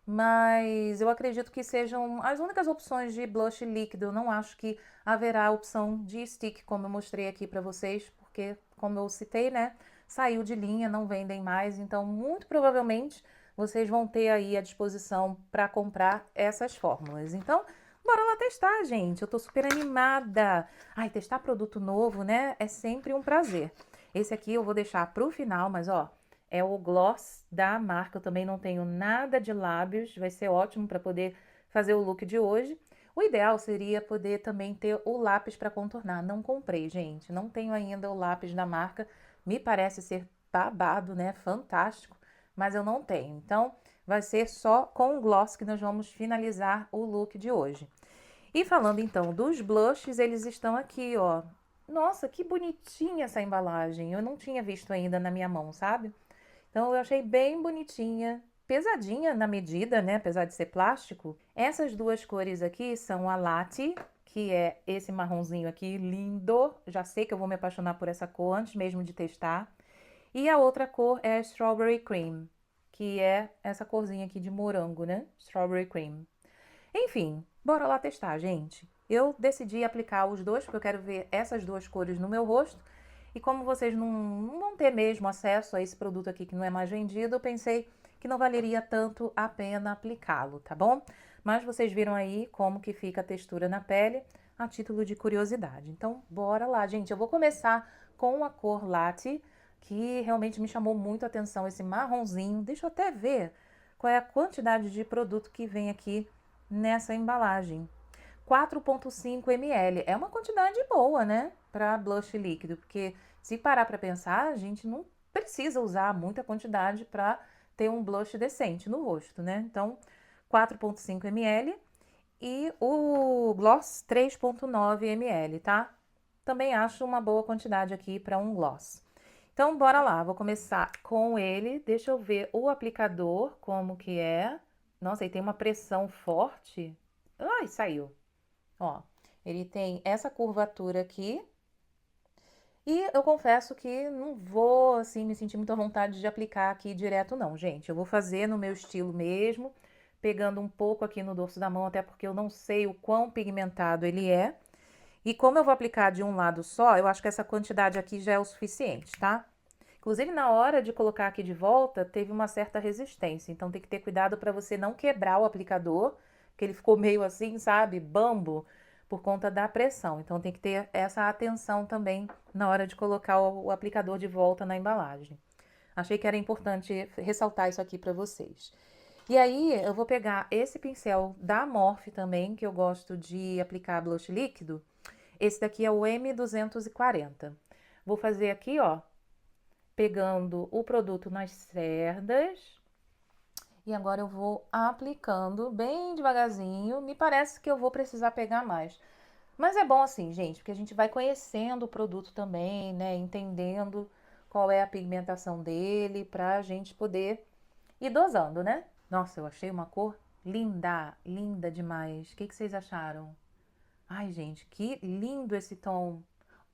Mas eu acredito que sejam as únicas opções de blush líquido. Eu não acho que haverá a opção de stick, como eu mostrei aqui para vocês, porque, como eu citei, né, saiu de linha, não vendem mais. Então, muito provavelmente, vocês vão ter aí à disposição para comprar essas fórmulas. Então, bora lá testar, gente. Eu tô super animada. Ai, testar produto novo, né, é sempre um prazer. Esse aqui eu vou deixar pro final, mas ó, é o gloss da marca. Eu também não tenho nada de lábios, vai ser ótimo para poder fazer o look de hoje. O ideal seria poder também ter o lápis para contornar. Não comprei, gente, não tenho ainda o lápis da marca. Me parece ser babado, né? Fantástico, mas eu não tenho. Então, vai ser só com o gloss que nós vamos finalizar o look de hoje. E falando então dos blushes, eles estão aqui, ó. Nossa, que bonitinha essa embalagem. Eu não tinha visto ainda na minha mão, sabe? Então eu achei bem bonitinha, pesadinha na medida, né? Apesar de ser plástico. Essas duas cores aqui são a Latte, que é esse marronzinho aqui, lindo. Já sei que eu vou me apaixonar por essa cor antes mesmo de testar. E a outra cor é a Strawberry Cream, que é essa corzinha aqui de morango, né? Strawberry Cream. Enfim, bora lá testar, gente. Eu decidi aplicar os dois, porque eu quero ver essas duas cores no meu rosto. E como vocês não vão ter mesmo acesso a esse produto aqui que não é mais vendido, eu pensei que não valeria tanto a pena aplicá-lo, tá bom? Mas vocês viram aí como que fica a textura na pele, a título de curiosidade. Então, bora lá, gente. Eu vou começar com a cor Latte, que realmente me chamou muito a atenção, esse marronzinho. Deixa eu até ver qual é a quantidade de produto que vem aqui nessa embalagem. 4,5 ml. É uma quantidade boa, né? Para blush líquido, porque se parar para pensar, a gente não precisa usar muita quantidade para ter um blush decente no rosto, né? Então, 4,5 ml e o gloss 3,9 ml, tá? Também acho uma boa quantidade aqui para um gloss. Então, bora lá. Vou começar com ele. Deixa eu ver o aplicador, como que é. Nossa, ele tem uma pressão forte. Ai, saiu. Ó, ele tem essa curvatura aqui. E eu confesso que não vou, assim, me sentir muito à vontade de aplicar aqui direto, não, gente. Eu vou fazer no meu estilo mesmo, pegando um pouco aqui no dorso da mão, até porque eu não sei o quão pigmentado ele é. E como eu vou aplicar de um lado só, eu acho que essa quantidade aqui já é o suficiente, tá? Inclusive, na hora de colocar aqui de volta, teve uma certa resistência. Então, tem que ter cuidado para você não quebrar o aplicador, que ele ficou meio assim, sabe, bambo, por conta da pressão. Então, tem que ter essa atenção também na hora de colocar o aplicador de volta na embalagem. Achei que era importante ressaltar isso aqui para vocês. E aí, eu vou pegar esse pincel da Morphe também, que eu gosto de aplicar blush líquido. Esse daqui é o M240. Vou fazer aqui, ó, pegando o produto nas cerdas. E agora eu vou aplicando bem devagarzinho. Me parece que eu vou precisar pegar mais. Mas é bom assim, gente, porque a gente vai conhecendo o produto também, né? Entendendo qual é a pigmentação dele, pra gente poder ir dosando, né? Nossa, eu achei uma cor linda, linda demais. O que vocês acharam? Ai, gente, que lindo esse tom.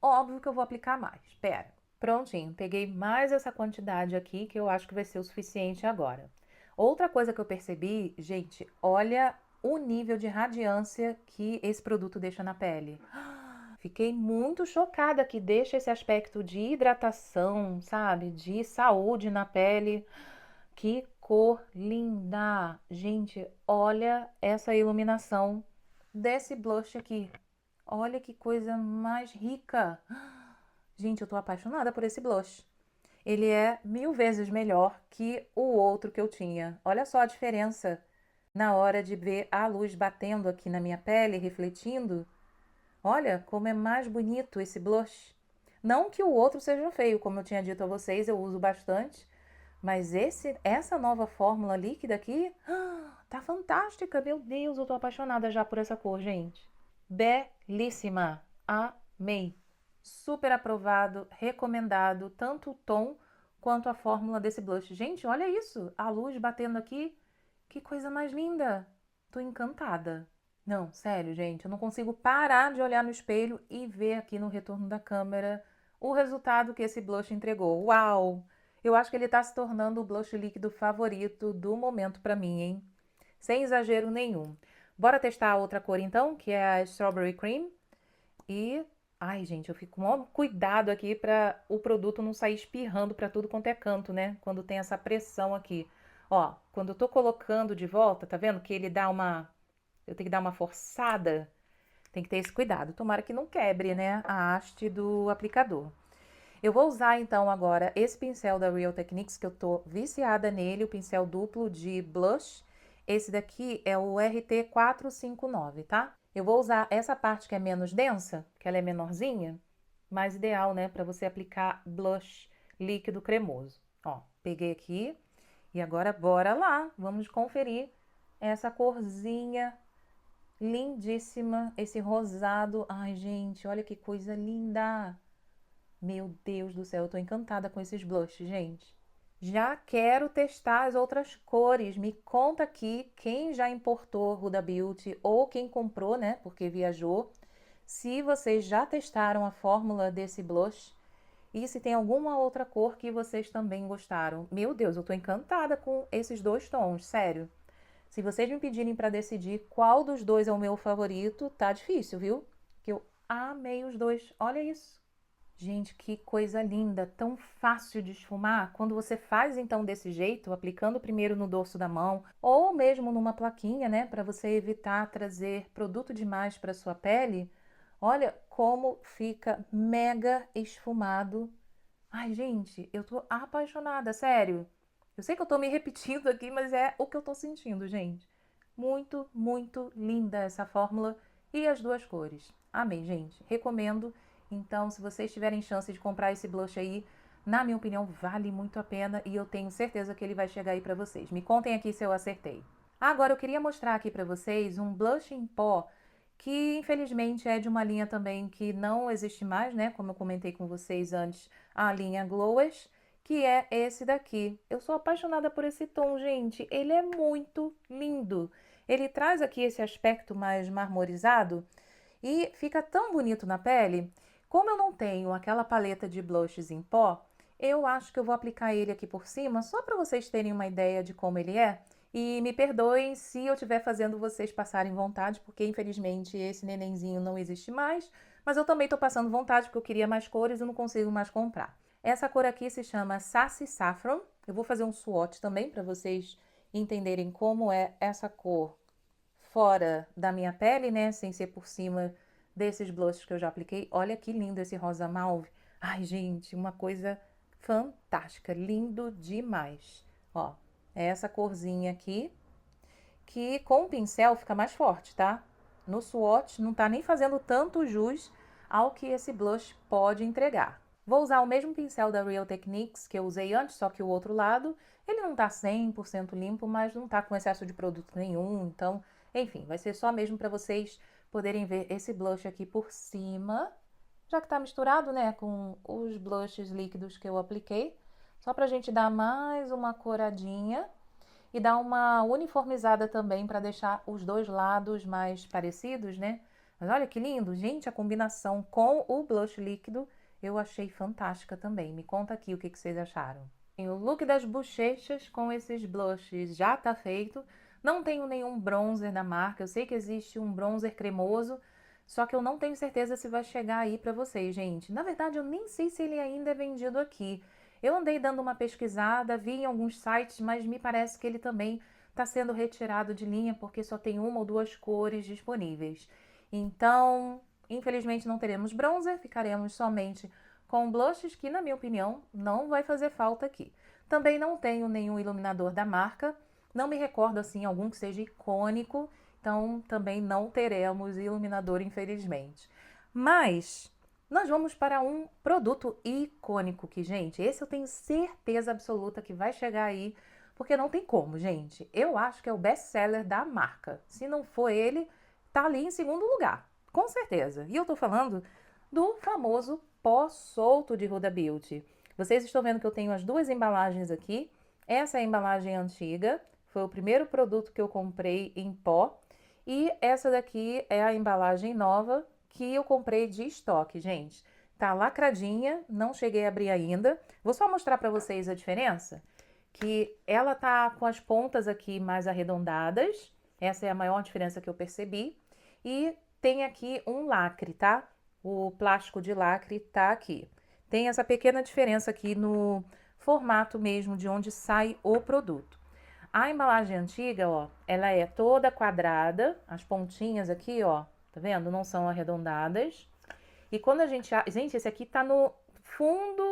Óbvio que eu vou aplicar mais. Pera. Prontinho, peguei mais essa quantidade aqui que eu acho que vai ser o suficiente agora. Outra coisa que eu percebi, gente, olha o nível de radiância que esse produto deixa na pele. Fiquei muito chocada que deixa esse aspecto de hidratação, sabe? De saúde na pele. Que cor linda! Gente, olha essa iluminação desse blush aqui. Olha que coisa mais rica. Gente, eu tô apaixonada por esse blush. Ele é 1000 vezes melhor que o outro que eu tinha. Olha só a diferença na hora de ver a luz batendo aqui na minha pele, refletindo. Olha como é mais bonito esse blush. Não que o outro seja feio, como eu tinha dito a vocês, eu uso bastante. Mas essa nova fórmula líquida aqui, tá fantástica. Meu Deus, eu tô apaixonada já por essa cor, gente. Belíssima. Amei. Super aprovado, recomendado, tanto o tom quanto a fórmula desse blush. Gente, olha isso, a luz batendo aqui. Que coisa mais linda. Tô encantada. Não, sério, gente, eu não consigo parar de olhar no espelho e ver aqui no retorno da câmera o resultado que esse blush entregou. Uau! Eu acho que ele tá se tornando o blush líquido favorito do momento pra mim, hein? Sem exagero nenhum. Bora testar a outra cor então, que é a Strawberry Cream. E, ai, gente, eu fico com maior cuidado aqui para o produto não sair espirrando para tudo quanto é canto, né? Quando tem essa pressão aqui. Ó, quando eu tô colocando de volta, tá vendo que ele dá uma... Eu tenho que dar uma forçada. Tem que ter esse cuidado. Tomara que não quebre, né, a haste do aplicador. Eu vou usar então agora esse pincel da Real Techniques, que eu tô viciada nele, o pincel duplo de blush. Esse daqui é o RT459, tá? Eu vou usar essa parte que é menos densa, que ela é menorzinha, mais ideal, né, para você aplicar blush líquido cremoso. Ó, peguei aqui e agora bora lá, vamos conferir essa corzinha lindíssima, esse rosado. Ai, gente, olha que coisa linda! Meu Deus do céu, eu tô encantada com esses blushes, gente. Já quero testar as outras cores. Me conta aqui quem já importou Huda Beauty ou quem comprou, né, porque viajou. Se vocês já testaram a fórmula desse blush e se tem alguma outra cor que vocês também gostaram. Meu Deus, eu tô encantada com esses dois tons, sério. Se vocês me pedirem para decidir qual dos dois é o meu favorito, tá difícil, viu? Que eu amei os dois. Olha isso. Gente, que coisa linda, tão fácil de esfumar. Quando você faz então desse jeito, aplicando primeiro no dorso da mão ou mesmo numa plaquinha, né, para você evitar trazer produto demais para sua pele, olha como fica mega esfumado. Ai, gente, eu tô apaixonada, sério. Eu sei que eu tô me repetindo aqui, mas é o que eu tô sentindo, gente. Muito, muito linda essa fórmula e as duas cores. Amei, gente. Recomendo. Então, se vocês tiverem chance de comprar esse blush aí, na minha opinião, vale muito a pena e eu tenho certeza que ele vai chegar aí pra vocês. Me contem aqui se eu acertei. Agora, eu queria mostrar aqui pra vocês um blush em pó que, infelizmente, é de uma linha também que não existe mais, né? Como eu comentei com vocês antes, a linha Glowish, que é esse daqui. Eu sou apaixonada por esse tom, gente. Ele é muito lindo. Ele traz aqui esse aspecto mais marmorizado e fica tão bonito na pele. Como eu não tenho aquela paleta de blushes em pó, eu acho que eu vou aplicar ele aqui por cima, só para vocês terem uma ideia de como ele é. E me perdoem se eu estiver fazendo vocês passarem vontade, porque infelizmente esse nenenzinho não existe mais, mas eu também estou passando vontade porque eu queria mais cores e não consigo mais comprar. Essa cor aqui se chama Sassy Saffron. Eu vou fazer um swatch também para vocês entenderem como é essa cor fora da minha pele, né? Sem ser por cima desses blushes que eu já apliquei. Olha que lindo esse rosa mauve. Ai, gente, uma coisa fantástica. Lindo demais. Ó, é essa corzinha aqui, que com o pincel fica mais forte, tá? No swatch não tá nem fazendo tanto jus ao que esse blush pode entregar. Vou usar o mesmo pincel da Real Techniques que eu usei antes, só que o outro lado, ele não tá 100% limpo, mas não tá com excesso de produto nenhum, então, enfim, vai ser só mesmo para vocês poderem ver esse blush aqui por cima, já que tá misturado, né, com os blushes líquidos que eu apliquei, só pra gente dar mais uma coradinha e dar uma uniformizada também para deixar os dois lados mais parecidos, né? Mas olha que lindo, gente, a combinação com o blush líquido eu achei fantástica também. Me conta aqui o que vocês acharam. E o look das bochechas com esses blushes já tá feito. Não tenho nenhum bronzer da marca. Eu sei que existe um bronzer cremoso, só que eu não tenho certeza se vai chegar aí pra vocês, gente. Na verdade, eu nem sei se ele ainda é vendido aqui. Eu andei dando uma pesquisada, vi em alguns sites, mas me parece que ele também está sendo retirado de linha porque só tem uma ou duas cores disponíveis. Então, infelizmente não teremos bronzer, ficaremos somente com blushes que, na minha opinião, não vai fazer falta aqui. Também não tenho nenhum iluminador da marca, não me recordo assim algum que seja icônico, então também não teremos iluminador, infelizmente. Mas nós vamos para um produto icônico que, gente, esse eu tenho certeza absoluta que vai chegar aí, porque não tem como, gente. Eu acho que é o best-seller da marca. Se não for ele, tá ali em segundo lugar, com certeza. E eu tô falando do famoso pó solto de Huda Beauty. Vocês estão vendo que eu tenho as duas embalagens aqui. Essa é a embalagem antiga, foi o primeiro produto que eu comprei em pó. E essa daqui é a embalagem nova, que eu comprei de estoque, gente. Tá lacradinha, não cheguei a abrir ainda. Vou só mostrar para vocês a diferença, que ela tá com as pontas aqui mais arredondadas. Essa é a maior diferença que eu percebi. E tem aqui um lacre, tá? O plástico de lacre tá aqui. Tem essa pequena diferença aqui no formato mesmo de onde sai o produto. A embalagem antiga, ó, ela é toda quadrada, as pontinhas aqui, ó, tá vendo? Não são arredondadas. E quando a gente... Gente, esse aqui tá no fundo,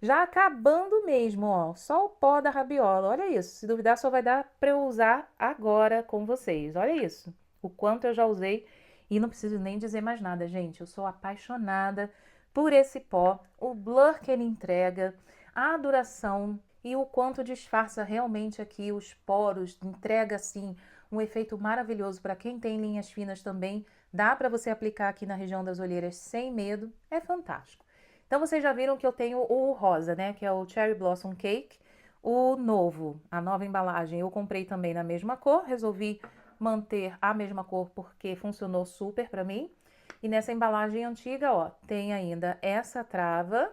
já acabando mesmo, ó. Só o pó da rabiola, olha isso. Se duvidar, só vai dar pra eu usar agora com vocês. Olha isso, o quanto eu já usei. E não preciso nem dizer mais nada, gente. Eu sou apaixonada por esse pó, o blur que ele entrega, a duração e o quanto disfarça realmente aqui os poros, entrega assim um efeito maravilhoso para quem tem linhas finas também. Dá para você aplicar aqui na região das olheiras sem medo, é fantástico. Então vocês já viram que eu tenho o rosa, né, que é o Cherry Blossom Cake, o novo, a nova embalagem eu comprei também na mesma cor, resolvi manter a mesma cor porque funcionou super para mim. E nessa embalagem antiga, ó, tem ainda essa trava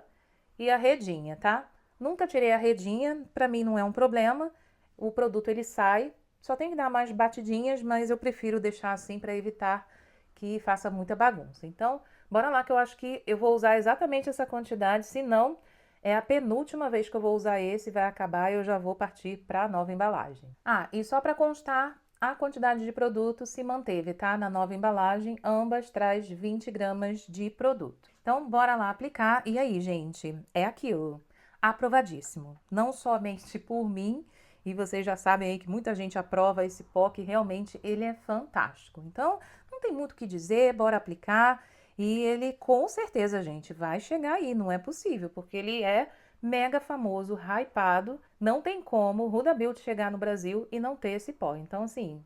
e a redinha, tá? Nunca tirei a redinha, pra mim não é um problema. O produto ele sai, só tem que dar mais batidinhas, mas eu prefiro deixar assim para evitar que faça muita bagunça. Então, bora lá que eu acho que eu vou usar exatamente essa quantidade, senão é a penúltima vez que eu vou usar esse, vai acabar e eu já vou partir para a nova embalagem. Ah, e só para constar, a quantidade de produto se manteve, tá? Na nova embalagem, ambas traz 20 gramas de produto. Então, bora lá aplicar. E aí, gente, é aquilo. Aprovadíssimo. Não somente por mim, e vocês já sabem aí que muita gente aprova esse pó, que realmente ele é fantástico. Então, não tem muito o que dizer, bora aplicar. E ele, com certeza, gente, vai chegar aí, não é possível, porque ele é mega famoso, hypado, não tem como o Huda Beauty chegar no Brasil e não ter esse pó. Então, assim,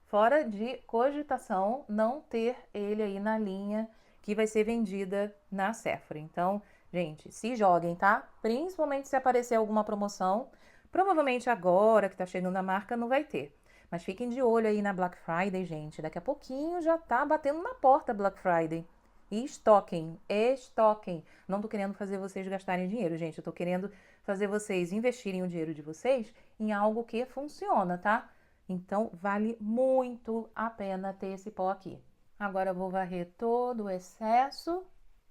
fora de cogitação não ter ele aí na linha que vai ser vendida na Sephora. Então, gente, se joguem, tá? Principalmente se aparecer alguma promoção. Provavelmente agora que tá chegando a marca não vai ter. Mas fiquem de olho aí na Black Friday, gente. Daqui a pouquinho já tá batendo na porta Black Friday. E estoquem, estoquem. Não tô querendo fazer vocês gastarem dinheiro, gente. Eu tô querendo fazer vocês investirem o dinheiro de vocês em algo que funciona, tá? Então, vale muito a pena ter esse pó aqui. Agora eu vou varrer todo o excesso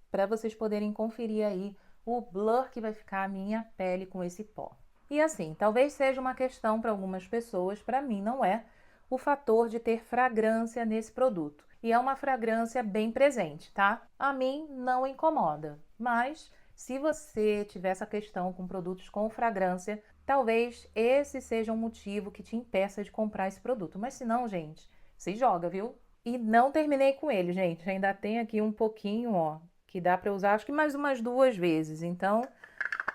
para vocês poderem conferir aí o blur que vai ficar a minha pele com esse pó. E assim, talvez seja uma questão para algumas pessoas, para mim não é, o fator de ter fragrância nesse produto. E é uma fragrância bem presente, tá? A mim não incomoda, mas se você tiver essa questão com produtos com fragrância, talvez esse seja um motivo que te impeça de comprar esse produto. Mas se não, gente, se joga, viu? E não terminei com ele, gente. Ainda tem aqui um pouquinho, ó, que dá para usar acho que mais umas 2 vezes. Então,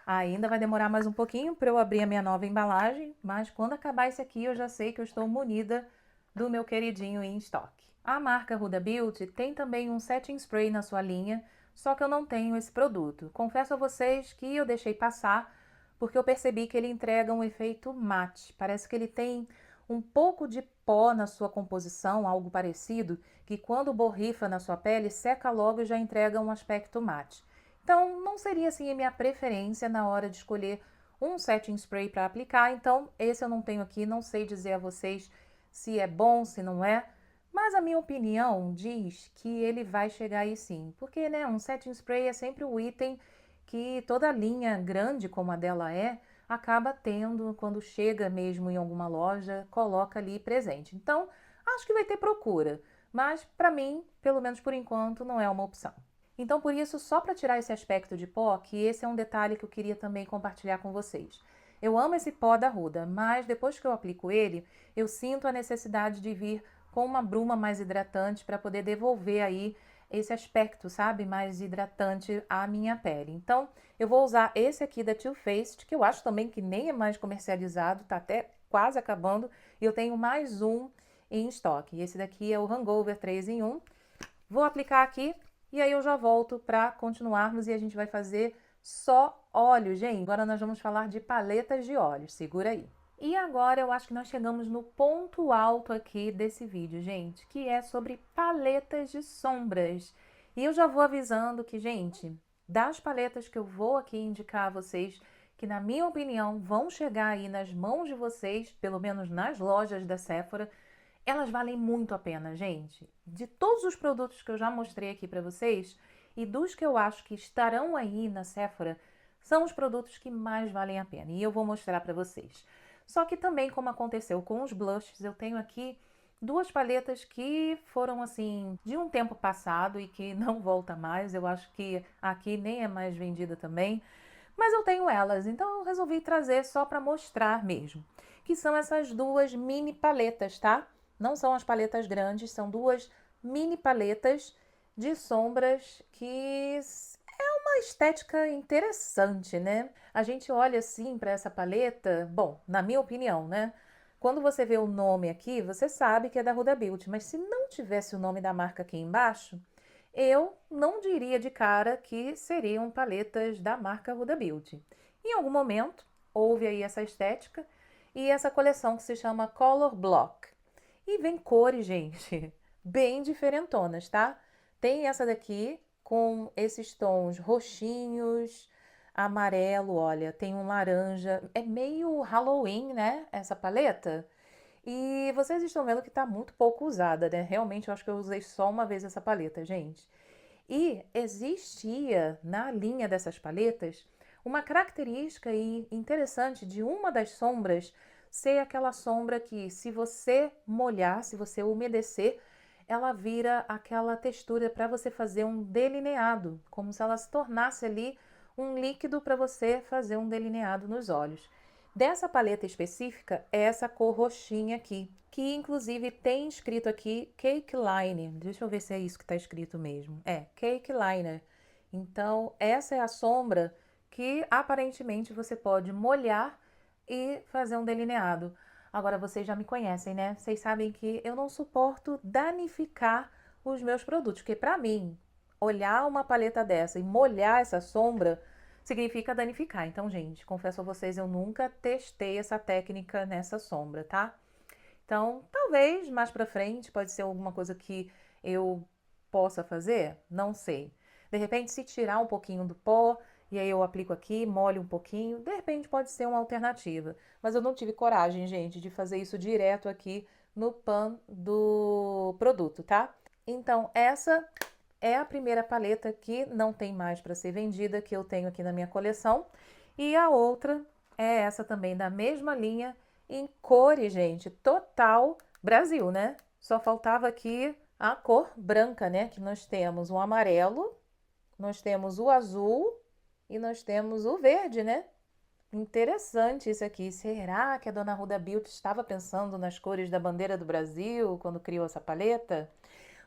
ainda vai demorar mais um pouquinho para eu abrir a minha nova embalagem, mas quando acabar esse aqui eu já sei que eu estou munida do meu queridinho em estoque. A marca Huda Beauty tem também um setting spray na sua linha, só que eu não tenho esse produto. Confesso a vocês que eu deixei passar porque eu percebi que ele entrega um efeito mate. Parece que ele tem um pouco de pó na sua composição, algo parecido, que quando borrifa na sua pele, seca logo e já entrega um aspecto mate. Então, não seria assim a minha preferência na hora de escolher um setting spray para aplicar. Então, esse eu não tenho aqui, não sei dizer a vocês se é bom, se não é. Mas a minha opinião diz que ele vai chegar aí sim. Porque, né, um setting spray é sempre o item que toda linha grande como a dela é, acaba tendo, quando chega mesmo em alguma loja, coloca ali presente. Então, acho que vai ter procura. Mas, para mim, pelo menos por enquanto, não é uma opção. Então, por isso, só para tirar esse aspecto de pó, que esse é um detalhe que eu queria também compartilhar com vocês. Eu amo esse pó da Huda, mas depois que eu aplico ele, eu sinto a necessidade de vir com uma bruma mais hidratante para poder devolver aí esse aspecto, sabe, mais hidratante à minha pele. Então, eu vou usar esse aqui da Too Faced, que eu acho também que nem é mais comercializado, tá até quase acabando, e eu tenho mais um em estoque. Esse daqui é o Hangover 3 em 1. Vou aplicar aqui. E aí eu já volto para continuarmos e a gente vai fazer só óleo, gente. Agora nós vamos falar de paletas de óleos, segura aí. E agora eu acho que nós chegamos no ponto alto aqui desse vídeo, gente, que é sobre paletas de sombras. E eu já vou avisando que, gente, das paletas que eu vou aqui indicar a vocês, que na minha opinião vão chegar aí nas mãos de vocês, pelo menos nas lojas da Sephora, elas valem muito a pena, gente. De todos os produtos que eu já mostrei aqui para vocês e dos que eu acho que estarão aí na Sephora, são os produtos que mais valem a pena. E eu vou mostrar para vocês. Só que também, como aconteceu com os blushes, eu tenho aqui 2 paletas que foram, assim, de um tempo passado e que não volta mais. Eu acho que aqui nem é mais vendida também. Mas eu tenho elas, então eu resolvi trazer só para mostrar mesmo. Que são essas 2 mini paletas, tá? Não são as paletas grandes, são 2 mini paletas de sombras que é uma estética interessante, né? A gente olha assim para essa paleta, bom, na minha opinião, né? Quando você vê o nome aqui, você sabe que é da Huda Beauty, mas se não tivesse o nome da marca aqui embaixo, eu não diria de cara que seriam paletas da marca Huda Beauty. Em algum momento, houve aí essa estética e essa coleção que se chama Color Block. E vem cores, gente, bem diferentonas, tá? Tem essa daqui com esses tons roxinhos, amarelo, olha, tem um laranja. É meio Halloween, né, essa paleta? E vocês estão vendo que tá muito pouco usada, né? Realmente, eu acho que eu usei só uma vez essa paleta, gente. E existia na linha dessas paletas uma característica interessante de uma das sombras ser aquela sombra que, se você molhar, se você umedecer, ela vira aquela textura para você fazer um delineado, como se ela se tornasse ali um líquido para você fazer um delineado nos olhos. Dessa paleta específica é essa cor roxinha aqui, que inclusive tem escrito aqui Cake Liner. Deixa eu ver se é isso que está escrito mesmo. É, Cake Liner. Então, essa é a sombra que aparentemente você pode molhar e fazer um delineado. Agora, vocês já me conhecem, né? Vocês sabem que eu não suporto danificar os meus produtos, porque para mim, olhar uma paleta dessa e molhar essa sombra significa danificar. Então, gente, confesso a vocês, eu nunca testei essa técnica nessa sombra, tá? Então, talvez mais pra frente pode ser alguma coisa que eu possa fazer, não sei. De repente, se tirar um pouquinho do pó e aí eu aplico aqui, molho um pouquinho, de repente pode ser uma alternativa. Mas eu não tive coragem, gente, de fazer isso direto aqui no pan do produto, tá? Então, essa é a primeira paleta que não tem mais para ser vendida, que eu tenho aqui na minha coleção. E a outra é essa também, da mesma linha, em cores, gente, total Brasil, né? Só faltava aqui a cor branca, né? Que nós temos o amarelo, nós temos o azul e nós temos o verde, né? Interessante isso aqui. Será que a dona Huda Beauty estava pensando nas cores da bandeira do Brasil quando criou essa paleta?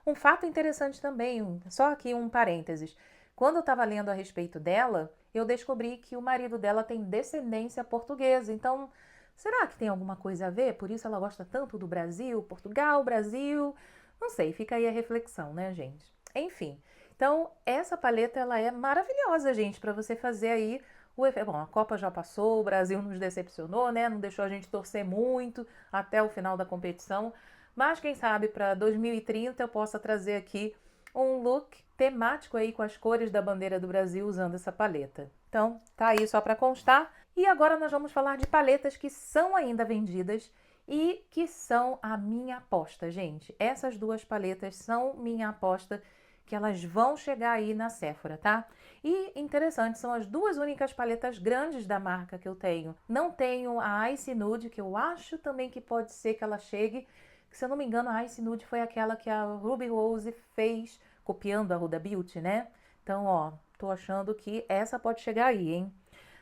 Um fato interessante também, só aqui um parênteses. Quando eu estava lendo a respeito dela, eu descobri que o marido dela tem descendência portuguesa. Então, será que tem alguma coisa a ver? Por isso ela gosta tanto do Brasil, Portugal, Brasil? Não sei, fica aí a reflexão, né, gente? Enfim, então essa paleta ela é maravilhosa, gente, para você fazer aí o efeito. Bom, a Copa já passou, o Brasil nos decepcionou, né? Não deixou a gente torcer muito até o final da competição. Mas quem sabe para 2030 eu possa trazer aqui um look temático aí com as cores da bandeira do Brasil usando essa paleta. Então, tá aí só para constar. E agora nós vamos falar de paletas que são ainda vendidas e que são a minha aposta, gente. Essas duas paletas são minha aposta que elas vão chegar aí na Sephora, tá? E interessante, são as duas únicas paletas grandes da marca que eu tenho. Não tenho a Ice Nude, que eu acho também que pode ser que ela chegue. Se eu não me engano, a Ice Nude foi aquela que a Ruby Rose fez, copiando a Huda Beauty, né? Então, ó, tô achando que essa pode chegar aí, hein?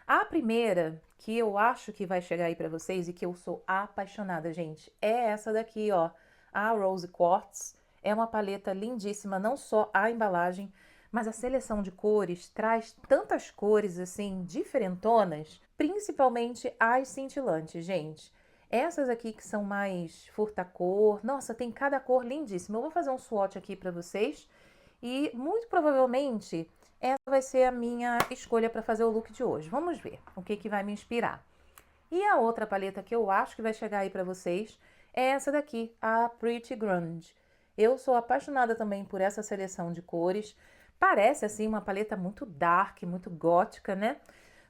A primeira que eu acho que vai chegar aí pra vocês e que eu sou apaixonada, gente, é essa daqui, ó, a Rose Quartz. É uma paleta lindíssima, não só a embalagem, mas a seleção de cores traz tantas cores assim diferentonas, principalmente as cintilantes, gente. Essas aqui que são mais furta-cor, nossa, tem cada cor lindíssima. Eu vou fazer um swatch aqui para vocês e muito provavelmente essa vai ser a minha escolha para fazer o look de hoje. Vamos ver o que que vai me inspirar. E a outra paleta que eu acho que vai chegar aí para vocês é essa daqui, a Pretty Grunge. Eu sou apaixonada também por essa seleção de cores. Parece assim uma paleta muito dark, muito gótica, né?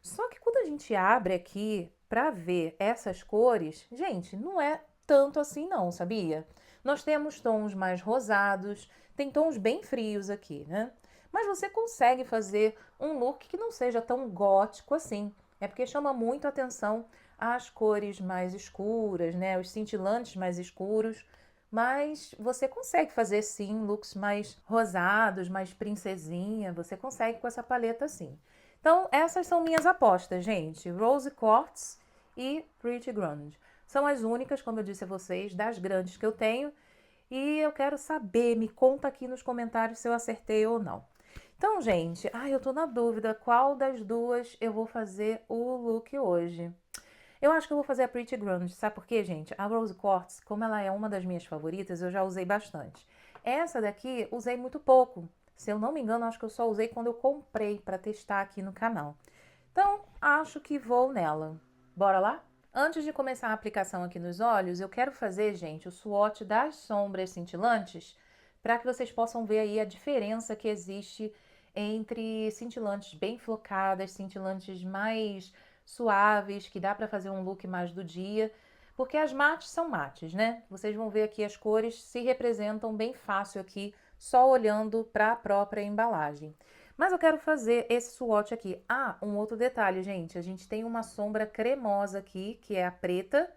Só que quando a gente abre aqui para ver essas cores, gente, não é tanto assim não, sabia? Nós temos tons mais rosados, tem tons bem frios aqui, né? Mas você consegue fazer um look que não seja tão gótico assim. É porque chama muito a atenção as cores mais escuras, né? Os cintilantes mais escuros. Mas você consegue fazer sim looks mais rosados, mais princesinha. Você consegue com essa paleta sim. Então, essas são minhas apostas, gente. Rose Quartz e Pretty Grunge. São as únicas, como eu disse a vocês, das grandes que eu tenho. E eu quero saber, me conta aqui nos comentários se eu acertei ou não. Então, gente, eu tô na dúvida qual das duas eu vou fazer o look hoje. Eu acho que eu vou fazer a Pretty Grunge, sabe por quê, gente? A Rose Quartz, como ela é uma das minhas favoritas, eu já usei bastante. Essa daqui, usei muito pouco. Se eu não me engano, acho que eu só usei quando eu comprei para testar aqui no canal. Então, acho que vou nela. Bora lá? Antes de começar a aplicação aqui nos olhos, eu quero fazer, gente, o swatch das sombras cintilantes para que vocês possam ver aí a diferença que existe entre cintilantes bem focadas, cintilantes mais suaves, que dá para fazer um look mais do dia, porque as mates são mates, né? Vocês vão ver aqui as cores se representam bem fácil aqui, só olhando para a própria embalagem. Mas eu quero fazer esse swatch aqui. Um outro detalhe, gente. A gente tem uma sombra cremosa aqui, que é a preta.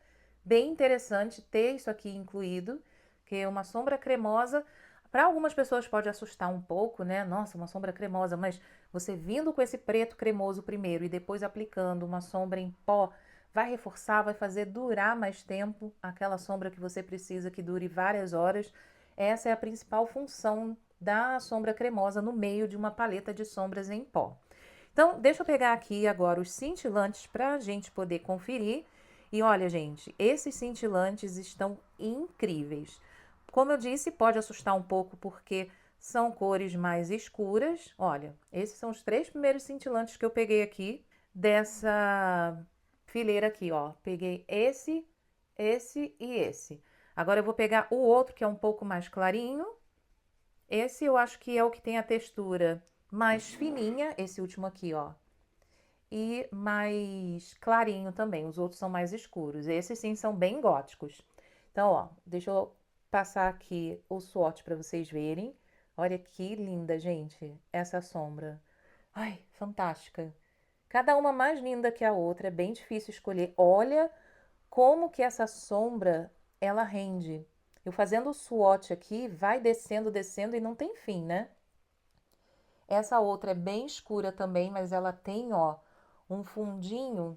Bem interessante ter isso aqui incluído, que é uma sombra cremosa. Para algumas pessoas pode assustar um pouco, né? Nossa, uma sombra cremosa, mas você vindo com esse preto cremoso primeiro e depois aplicando uma sombra em pó, vai reforçar, vai fazer durar mais tempo aquela sombra que você precisa que dure várias horas. Essa é a principal função da sombra cremosa no meio de uma paleta de sombras em pó. Então, deixa eu pegar aqui agora os cintilantes para a gente poder conferir. E olha, gente, esses cintilantes estão incríveis. Como eu disse, pode assustar um pouco porque são cores mais escuras. Olha, esses são os 3 primeiros cintilantes que eu peguei aqui dessa fileira aqui, ó. Peguei esse e esse. Agora eu vou pegar o outro que é um pouco mais clarinho. Esse eu acho que é o que tem a textura mais fininha, esse último aqui, ó. E mais clarinho também, os outros são mais escuros. Esses sim são bem góticos. Então, ó, deixa eu passar aqui o swatch para vocês verem. Olha que linda, gente, essa sombra. Ai, fantástica. Cada uma mais linda que a outra, é bem difícil escolher. Olha como que essa sombra, ela rende. Eu fazendo o swatch aqui, vai descendo, descendo e não tem fim, né? Essa outra é bem escura também, mas ela tem, ó, um fundinho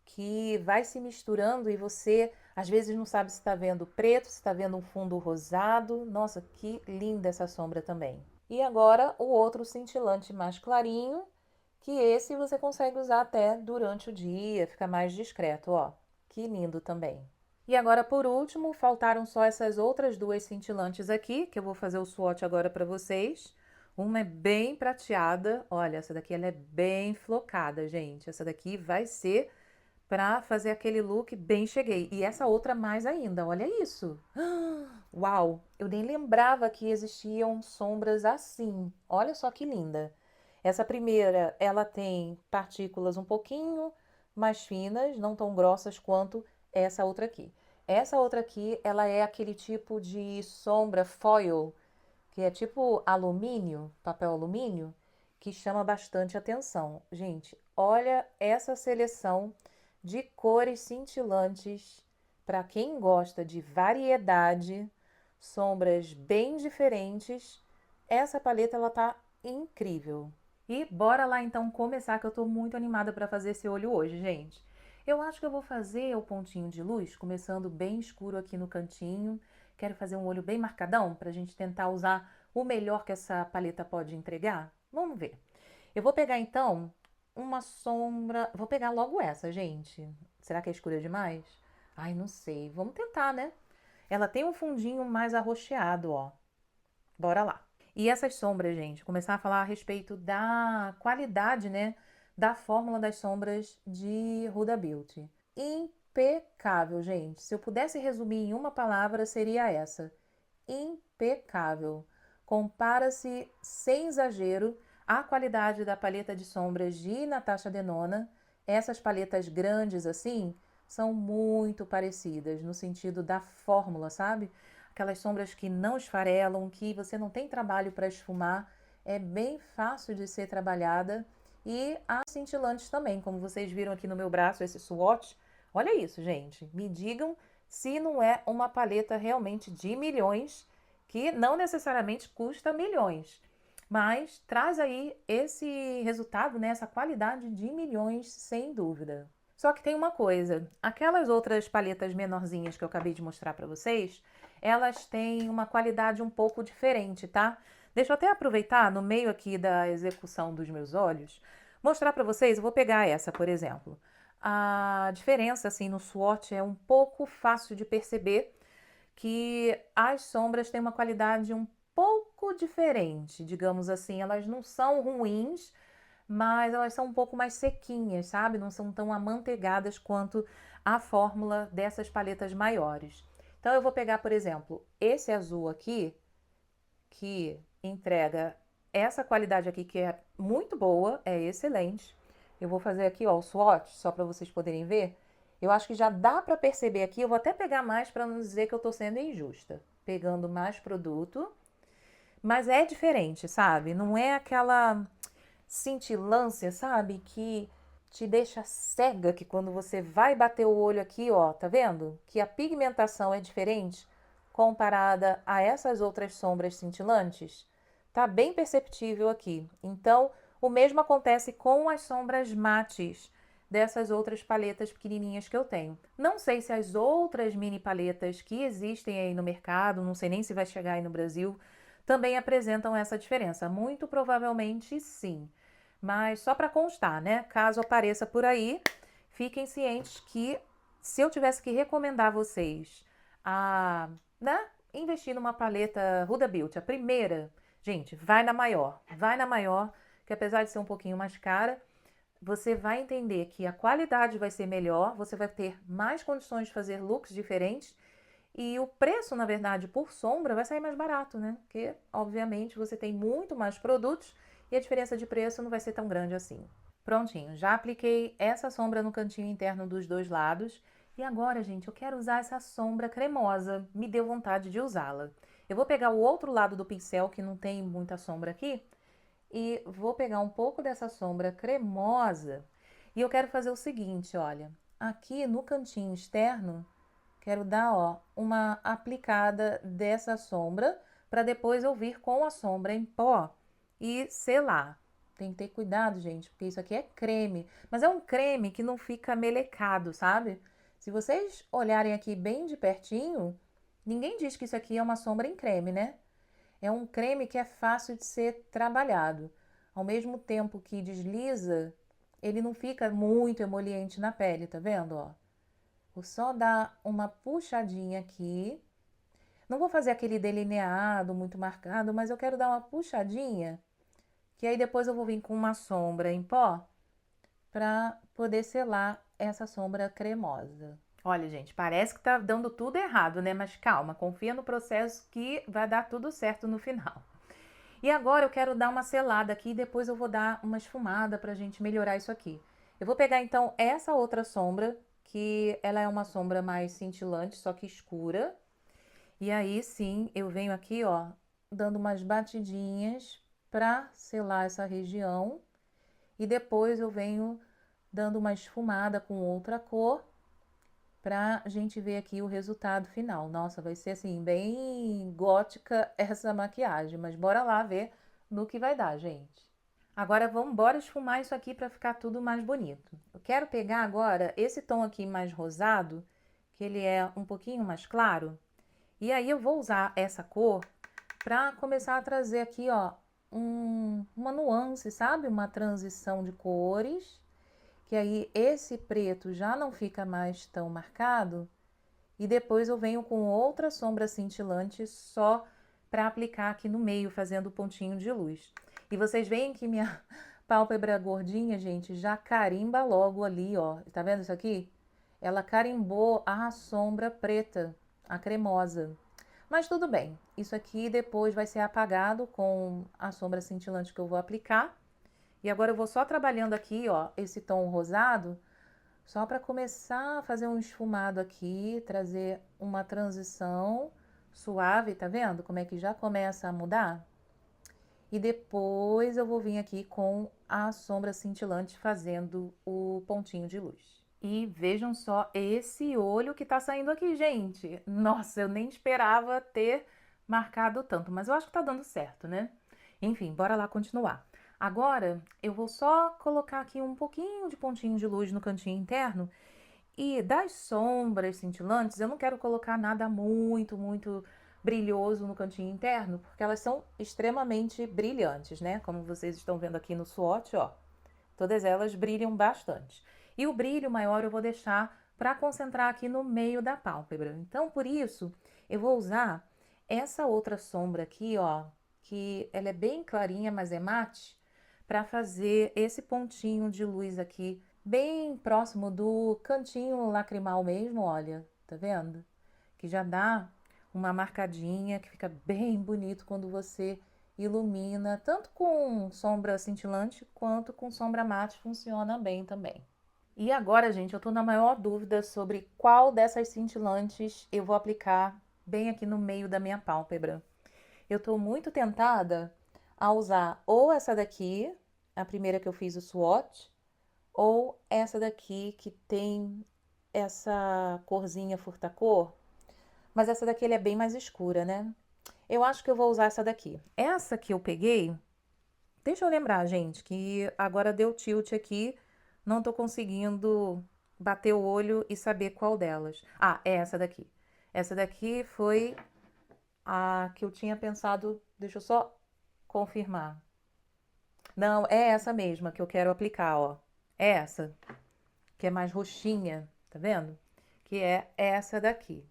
que vai se misturando e você às vezes não sabe se está vendo preto, se está vendo um fundo rosado. Nossa, que linda essa sombra também. E agora o outro cintilante mais clarinho, que esse você consegue usar até durante o dia, fica mais discreto, ó. Que lindo também. E agora, por último, faltaram só essas outras duas cintilantes aqui, que eu vou fazer o swatch agora para vocês. Uma é bem prateada, olha, essa daqui ela é bem flocada, gente. Essa daqui vai ser para fazer aquele look bem cheguei. E essa outra mais ainda, olha isso. Uau, eu nem lembrava que existiam sombras assim. Olha só que linda. Essa primeira, ela tem partículas um pouquinho mais finas, não tão grossas quanto essa outra aqui. Essa outra aqui, ela é aquele tipo de sombra foil, que é tipo alumínio, papel alumínio, que chama bastante atenção. Gente, olha essa seleção de cores cintilantes para quem gosta de variedade, sombras bem diferentes. Essa paleta ela tá incrível. E bora lá então começar, que eu tô muito animada para fazer esse olho hoje, gente. Eu acho que eu vou fazer o pontinho de luz, começando bem escuro aqui no cantinho. Quero fazer um olho bem marcadão para a gente tentar usar o melhor que essa paleta pode entregar. Vamos ver. Eu vou pegar então uma sombra. Vou pegar logo essa, gente. Será que é escura demais? Ai, não sei. Vamos tentar, né? Ela tem um fundinho mais arroxeado, ó. Bora lá. E essas sombras, gente, começar a falar a respeito da qualidade, né, da fórmula das sombras de Huda Beauty. Impecável, gente. Se eu pudesse resumir em uma palavra, seria essa: impecável. Compara-se, sem exagero, a qualidade da paleta de sombras de Natasha Denona. Essas paletas grandes assim são muito parecidas no sentido da fórmula, sabe? Aquelas sombras que não esfarelam, que você não tem trabalho para esfumar, é bem fácil de ser trabalhada. E as cintilantes também, como vocês viram aqui no meu braço, esse swatch. Olha isso, gente. Me digam se não é uma paleta realmente de milhões, que não necessariamente custa milhões, mas traz aí esse resultado, né, essa qualidade de milhões, sem dúvida. Só que tem uma coisa, aquelas outras paletas menorzinhas que eu acabei de mostrar para vocês, elas têm uma qualidade um pouco diferente, tá? Deixa eu até aproveitar no meio aqui da execução dos meus olhos, mostrar para vocês. Eu vou pegar essa, por exemplo. A diferença assim no swatch é um pouco fácil de perceber que as sombras têm uma qualidade um pouco diferente, digamos assim. Elas não são ruins, mas elas são um pouco mais sequinhas, sabe? Não são tão amanteigadas quanto a fórmula dessas paletas maiores. Então eu vou pegar, por exemplo, esse azul aqui, que entrega essa qualidade aqui, que é muito boa, é excelente. Eu vou fazer aqui, ó, o swatch, só para vocês poderem ver. Eu acho que já dá para perceber aqui. Eu vou até pegar mais para não dizer que eu tô sendo injusta. Pegando mais produto. Mas é diferente, sabe? Não é aquela cintilância, sabe? Que te deixa cega, que quando você vai bater o olho aqui, ó, tá vendo? Que a pigmentação é diferente comparada a essas outras sombras cintilantes. Tá bem perceptível aqui. Então, o mesmo acontece com as sombras mates dessas outras paletas pequenininhas que eu tenho. Não sei se as outras mini paletas que existem aí no mercado, não sei nem se vai chegar aí no Brasil, também apresentam essa diferença. Muito provavelmente sim. Mas só para constar, né? Caso apareça por aí, fiquem cientes que se eu tivesse que recomendar a vocês a, né, investir numa paleta Huda Beauty, a primeira, gente, vai na maior. Vai na maior, que apesar de ser um pouquinho mais cara, você vai entender que a qualidade vai ser melhor, você vai ter mais condições de fazer looks diferentes e o preço, na verdade, por sombra vai sair mais barato, né? Porque, obviamente, você tem muito mais produtos e a diferença de preço não vai ser tão grande assim. Prontinho, já apliquei essa sombra no cantinho interno dos dois lados. E agora, gente, eu quero usar essa sombra cremosa. Me deu vontade de usá-la. Eu vou pegar o outro lado do pincel, que não tem muita sombra aqui, e vou pegar um pouco dessa sombra cremosa. E eu quero fazer o seguinte, olha, aqui no cantinho externo, quero dar, ó, uma aplicada dessa sombra, para depois eu vir com a sombra em pó e selar. Tem que ter cuidado, gente, porque isso aqui é creme, mas é um creme que não fica melecado, sabe? Se vocês olharem aqui bem de pertinho, ninguém diz que isso aqui é uma sombra em creme, né? É um creme que é fácil de ser trabalhado. Ao mesmo tempo que desliza, ele não fica muito emoliente na pele, tá vendo, ó? Vou só dar uma puxadinha aqui. Não vou fazer aquele delineado muito marcado, mas eu quero dar uma puxadinha, que aí depois eu vou vir com uma sombra em pó para poder selar essa sombra cremosa. Olha, gente, parece que tá dando tudo errado, né? Mas calma, confia no processo que vai dar tudo certo no final. E agora eu quero dar uma selada aqui e depois eu vou dar uma esfumada pra gente melhorar isso aqui. Eu vou pegar então essa outra sombra, que ela é uma sombra mais cintilante, só que escura. E aí sim, eu venho aqui, ó, dando umas batidinhas pra selar essa região. E depois eu venho dando uma esfumada com outra cor pra gente ver aqui o resultado final. Nossa, vai ser assim, bem gótica essa maquiagem, mas bora lá ver no que vai dar, gente. Agora vamos embora esfumar isso aqui para ficar tudo mais bonito. Eu quero pegar agora esse tom aqui mais rosado, que ele é um pouquinho mais claro, e aí eu vou usar essa cor para começar a trazer aqui, ó, uma nuance, sabe? Uma transição de cores, que aí esse preto já não fica mais tão marcado, e depois eu venho com outra sombra cintilante só para aplicar aqui no meio, fazendo o pontinho de luz. E vocês veem que minha pálpebra gordinha, gente, já carimba logo ali, ó. Tá vendo isso aqui? Ela carimbou a sombra preta, a cremosa. Mas tudo bem, isso aqui depois vai ser apagado com a sombra cintilante que eu vou aplicar. E agora eu vou só trabalhando aqui, ó, esse tom rosado, só para começar a fazer um esfumado aqui, trazer uma transição suave, tá vendo? Como é que já começa a mudar? E depois eu vou vir aqui com a sombra cintilante fazendo o pontinho de luz. E vejam só esse olho que tá saindo aqui, gente. Nossa, eu nem esperava ter marcado tanto, mas eu acho que tá dando certo, né? Enfim, bora lá continuar. Agora, eu vou só colocar aqui um pouquinho de pontinho de luz no cantinho interno. E das sombras cintilantes, eu não quero colocar nada muito brilhoso no cantinho interno, porque elas são extremamente brilhantes, né? Como vocês estão vendo aqui no swatch, ó. Todas elas brilham bastante. E o brilho maior eu vou deixar para concentrar aqui no meio da pálpebra. Então, por isso, eu vou usar essa outra sombra aqui, ó, que ela é bem clarinha, mas é mate, para fazer esse pontinho de luz aqui, bem próximo do cantinho lacrimal mesmo, olha, tá vendo? Que já dá uma marcadinha, que fica bem bonito quando você ilumina, tanto com sombra cintilante quanto com sombra mate, funciona bem também. E agora, gente, eu tô na maior dúvida sobre qual dessas cintilantes eu vou aplicar bem aqui no meio da minha pálpebra. Eu tô muito tentada a usar ou essa daqui, a primeira que eu fiz o swatch, ou essa daqui que tem essa corzinha furta-cor, mas essa daqui ele é bem mais escura, né? Eu acho que eu vou usar essa daqui. Essa que eu peguei, deixa eu lembrar, gente, que agora deu tilt aqui, não tô conseguindo bater o olho e saber qual delas. Ah, é essa daqui. Essa daqui foi a que eu tinha pensado, deixa eu só confirmar. Não, é essa mesma que eu quero aplicar, ó. É essa, que é mais roxinha, tá vendo? Que é essa daqui.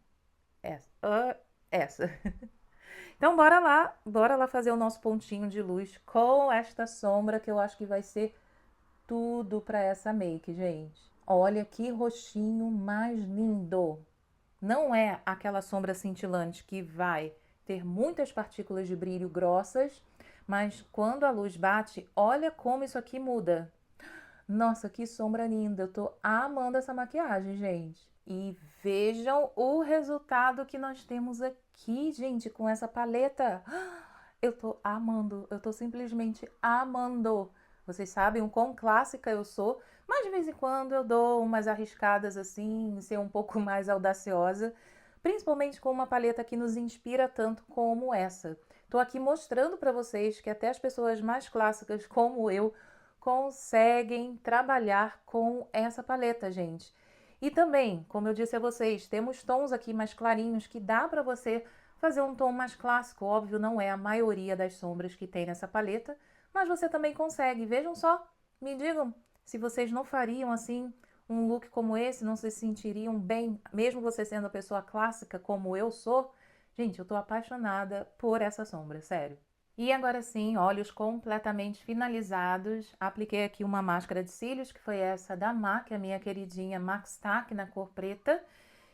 Essa. Essa. Então, bora lá fazer o nosso pontinho de luz com esta sombra que eu acho que vai ser tudo para essa make, gente. Olha que roxinho mais lindo. Não é aquela sombra cintilante que vai ter muitas partículas de brilho grossas, mas quando a luz bate, olha como isso aqui muda. Nossa, que sombra linda. Eu tô amando essa maquiagem, gente. E vejam o resultado que nós temos aqui, gente, com essa paleta. Eu tô amando, eu tô simplesmente amando. Vocês sabem o quão clássica eu sou, mas de vez em quando eu dou umas arriscadas assim, ser um pouco mais audaciosa, principalmente com uma paleta que nos inspira tanto como essa. Tô aqui mostrando para vocês que até as pessoas mais clássicas como eu conseguem trabalhar com essa paleta, gente. E também, como eu disse a vocês, temos tons aqui mais clarinhos que dá para você fazer um tom mais clássico. Óbvio, não é a maioria das sombras que tem nessa paleta, mas você também consegue. Vejam só, me digam se vocês não fariam assim um look como esse, não se sentiriam bem, mesmo você sendo a pessoa clássica como eu sou. Gente, eu tô apaixonada por essa sombra, sério. E agora sim, olhos completamente finalizados. Apliquei aqui uma máscara de cílios, que foi essa da MAC, a minha queridinha MAC Stack na cor preta.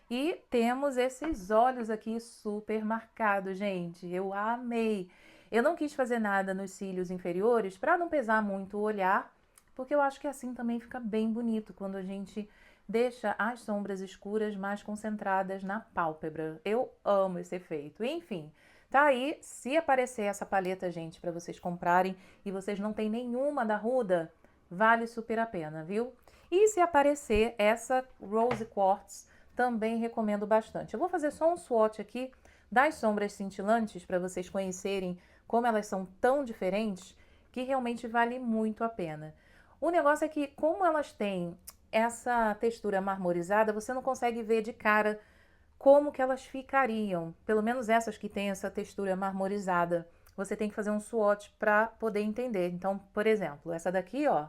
E temos esses olhos aqui super marcados, gente. Eu amei. Eu não quis fazer nada nos cílios inferiores para não pesar muito o olhar, porque eu acho que assim também fica bem bonito quando a gente deixa as sombras escuras mais concentradas na pálpebra. Eu amo esse efeito. Enfim, tá aí. Se aparecer essa paleta, gente, para vocês comprarem e vocês não têm nenhuma da Huda, vale super a pena, viu? E se aparecer essa Rose Quartz, também recomendo bastante. Eu vou fazer só um swatch aqui das sombras cintilantes para vocês conhecerem como elas são tão diferentes, que realmente vale muito a pena. O negócio é que, como elas têm essa textura marmorizada, você não consegue ver de cara como que elas ficariam. Pelo menos essas que têm essa textura marmorizada. Você tem que fazer um swatch para poder entender. Então, por exemplo, essa daqui, ó,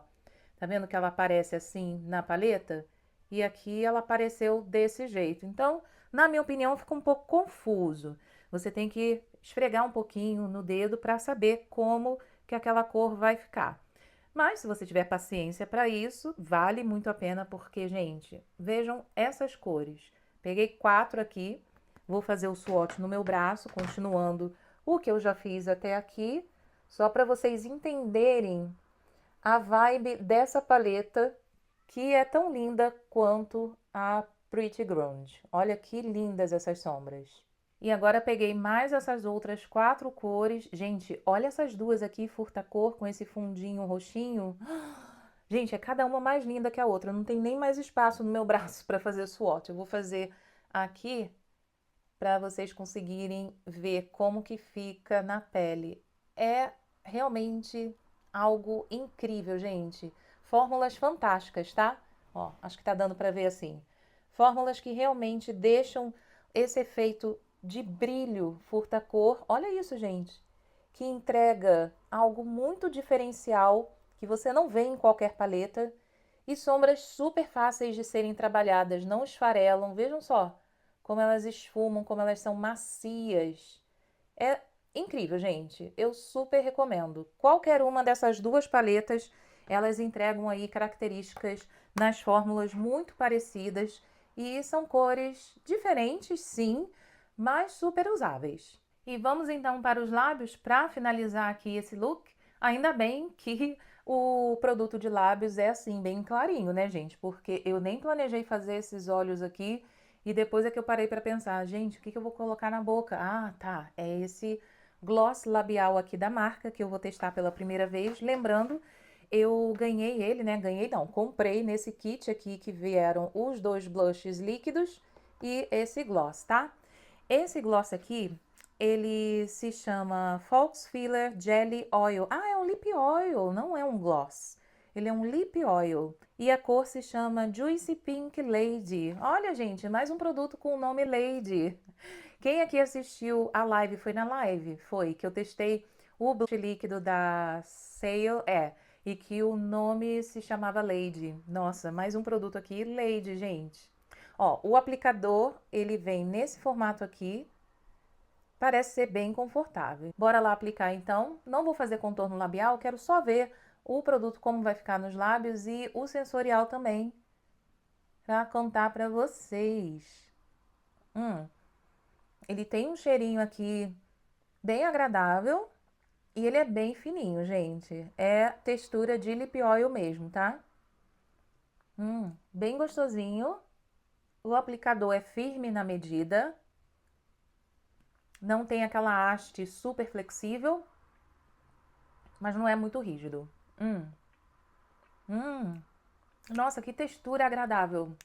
tá vendo que ela aparece assim na paleta? E aqui ela apareceu desse jeito. Então, na minha opinião, fica um pouco confuso. Você tem que esfregar um pouquinho no dedo para saber como que aquela cor vai ficar. Mas se você tiver paciência para isso, vale muito a pena porque, gente, vejam essas cores. Peguei 4 aqui, vou fazer o swatch no meu braço, continuando o que eu já fiz até aqui, só para vocês entenderem a vibe dessa paleta, que é tão linda quanto a Pretty Grunge. Olha que lindas essas sombras. E agora peguei mais essas outras 4 cores. Gente, olha essas duas aqui, furta-cor, com esse fundinho roxinho. Gente, é cada uma mais linda que a outra. Não tem nem mais espaço no meu braço para fazer swatch. Eu vou fazer aqui para vocês conseguirem ver como que fica na pele. É realmente algo incrível, gente. Fórmulas fantásticas, tá? Ó, acho que tá dando para ver assim. Fórmulas que realmente deixam esse efeito de brilho, furta-cor. Olha isso, gente. Que entrega algo muito diferencial que você não vê em qualquer paleta. E sombras super fáceis de serem trabalhadas, não esfarelam. Vejam só como elas esfumam, como elas são macias. É incrível, gente. Eu super recomendo. Qualquer uma dessas duas paletas, elas entregam aí características nas fórmulas muito parecidas e são cores diferentes, sim, mas super usáveis. E vamos então para os lábios para finalizar aqui esse look. Ainda bem que o produto de lábios é assim, bem clarinho, né, gente? Porque eu nem planejei fazer esses olhos aqui e depois é que eu parei para pensar, gente, o que que eu vou colocar na boca? Ah, tá, é esse gloss labial aqui da marca que eu vou testar pela primeira vez. Lembrando, eu ganhei ele, né? Ganhei não, comprei nesse kit aqui que vieram os 2 blushes líquidos e esse gloss, tá? Esse gloss aqui, ele se chama False Filler Jelly Oil. Ah, é um lip oil, não é um gloss. Ele é um lip oil. E a cor se chama Juicy Pink Lady. Olha, gente, mais um produto com o nome Lady. Quem aqui assistiu a live, foi na live? Foi, que eu testei o blush líquido da Sale, e que o nome se chamava Lady. Nossa, mais um produto aqui, Lady, gente. Ó, o aplicador, ele vem nesse formato aqui, parece ser bem confortável. Bora lá aplicar então. Não vou fazer contorno labial, quero só ver o produto como vai ficar nos lábios e o sensorial também, para contar para vocês. Ele tem um cheirinho aqui bem agradável e ele é bem fininho, gente. É textura de lip oil mesmo, tá? Bem gostosinho. O aplicador é firme na medida. Não tem aquela haste super flexível, mas não é muito rígido. Nossa, que textura agradável.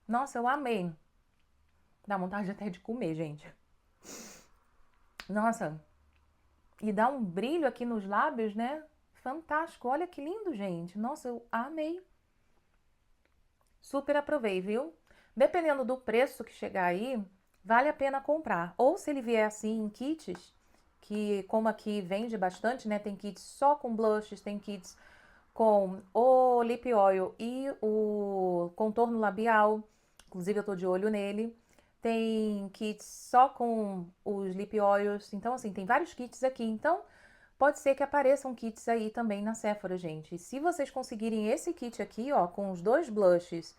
Nossa, eu amei. Dá vontade até de comer, gente. Nossa, e dá um brilho aqui nos lábios, né? Fantástico. Olha que lindo, gente. Nossa, eu amei. Super aprovei, viu? Dependendo do preço que chegar aí, vale a pena comprar. Ou se ele vier assim em kits, que como aqui vende bastante, né? Tem kits só com blushes, tem kits com o lip oil e o contorno labial. Inclusive eu tô de olho nele. Tem kits só com os lip oils. Então, assim, tem vários kits aqui. Então, pode ser que apareçam kits aí também na Sephora, gente. E se vocês conseguirem esse kit aqui, ó, com os 2 blushes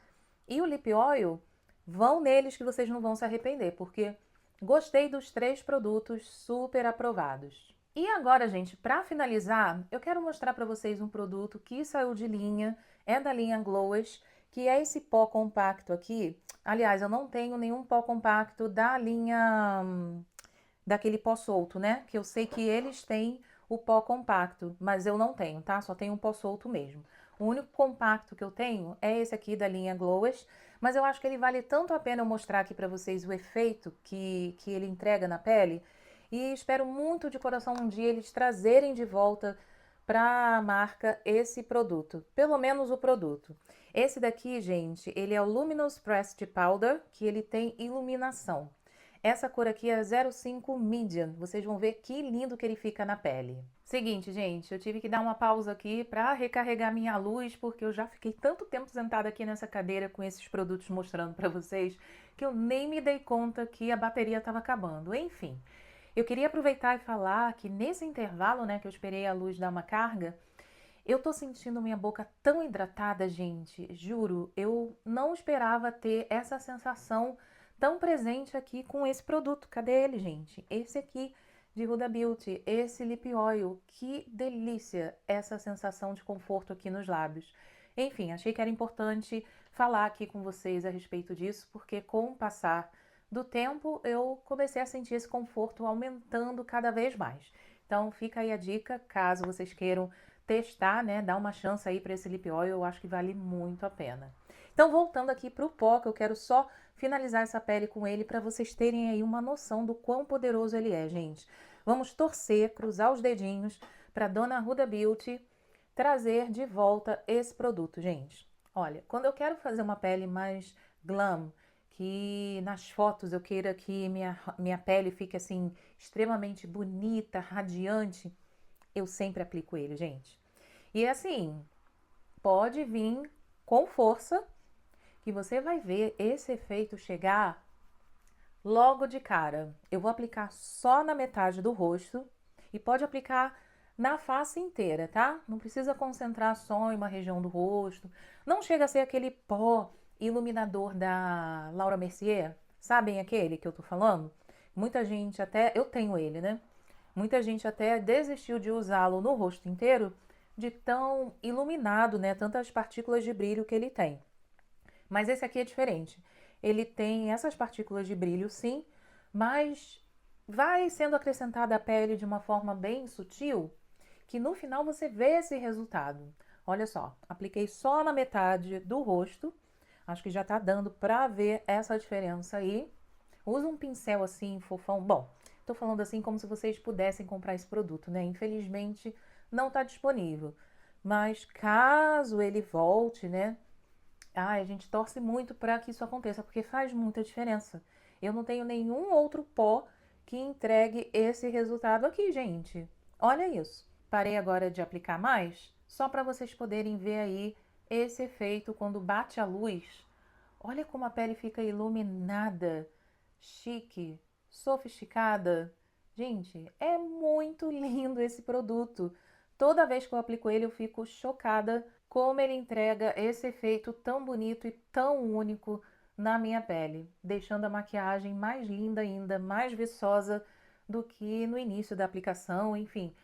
e o lip oil, vão neles que vocês não vão se arrepender, porque gostei dos 3 produtos, super aprovados. E agora, gente, para finalizar, eu quero mostrar para vocês um produto que saiu de linha, é da linha Glowish, que é esse pó compacto aqui. Aliás, eu não tenho nenhum pó compacto da linha daquele pó solto, né? Que eu sei que eles têm o pó compacto, mas eu não tenho, tá? Só tenho um pó solto mesmo. O único compacto que eu tenho é esse aqui da linha Glowish, mas eu acho que ele vale tanto a pena eu mostrar aqui para vocês o efeito que ele entrega na pele. E espero muito de coração um dia eles trazerem de volta para a marca esse produto, pelo menos o produto. Esse daqui, gente, ele é o Luminous Pressed Powder, que ele tem iluminação. Essa cor aqui é 05 Medium. Vocês vão ver que lindo que ele fica na pele. Seguinte, gente, eu tive que dar uma pausa aqui para recarregar minha luz, porque eu já fiquei tanto tempo sentada aqui nessa cadeira com esses produtos mostrando para vocês, que eu nem me dei conta que a bateria estava acabando. Enfim, eu queria aproveitar e falar que nesse intervalo, né, que eu esperei a luz dar uma carga, eu tô sentindo minha boca tão hidratada, gente. Juro, eu não esperava ter essa sensação tão presente aqui com esse produto. Cadê ele, gente? Esse aqui de Huda Beauty, esse lip oil. Que delícia essa sensação de conforto aqui nos lábios. Enfim, achei que era importante falar aqui com vocês a respeito disso, porque com o passar do tempo eu comecei a sentir esse conforto aumentando cada vez mais. Então fica aí a dica, caso vocês queiram testar, né, dar uma chance aí para esse lip oil, eu acho que vale muito a pena. Então, voltando aqui para o pó, que eu quero só finalizar essa pele com ele para vocês terem aí uma noção do quão poderoso ele é, gente. Vamos torcer, cruzar os dedinhos para Dona Huda Beauty trazer de volta esse produto, gente. Olha, quando eu quero fazer uma pele mais glam, que nas fotos eu queira que minha pele fique assim extremamente bonita, radiante, eu sempre aplico ele, gente. E assim, pode vir com força, que você vai ver esse efeito chegar logo de cara. Eu vou aplicar só na metade do rosto e pode aplicar na face inteira, tá? Não precisa concentrar só em uma região do rosto. Não chega a ser aquele pó iluminador da Laura Mercier, sabem aquele que eu tô falando? Muita gente até, eu tenho ele, né? Muita gente até desistiu de usá-lo no rosto inteiro, de tão iluminado, né? Tantas partículas de brilho que ele tem. Mas esse aqui é diferente. Ele tem essas partículas de brilho, sim, mas vai sendo acrescentada à pele de uma forma bem sutil, que no final você vê esse resultado. Olha só, apliquei só na metade do rosto. Acho que já tá dando pra ver essa diferença aí. Usa um pincel assim, fofão. Bom, tô falando assim como se vocês pudessem comprar esse produto, né? Infelizmente não tá disponível. Mas caso ele volte, né? Ai, a gente torce muito para que isso aconteça, porque faz muita diferença. Eu não tenho nenhum outro pó que entregue esse resultado aqui, gente. Olha isso. Parei agora de aplicar mais, só para vocês poderem ver aí esse efeito quando bate a luz. Olha como a pele fica iluminada, chique, sofisticada. Gente, é muito lindo esse produto. Toda vez que eu aplico ele, eu fico chocada como ele entrega esse efeito tão bonito e tão único na minha pele, deixando a maquiagem mais linda ainda, mais viçosa do que no início da aplicação, enfim.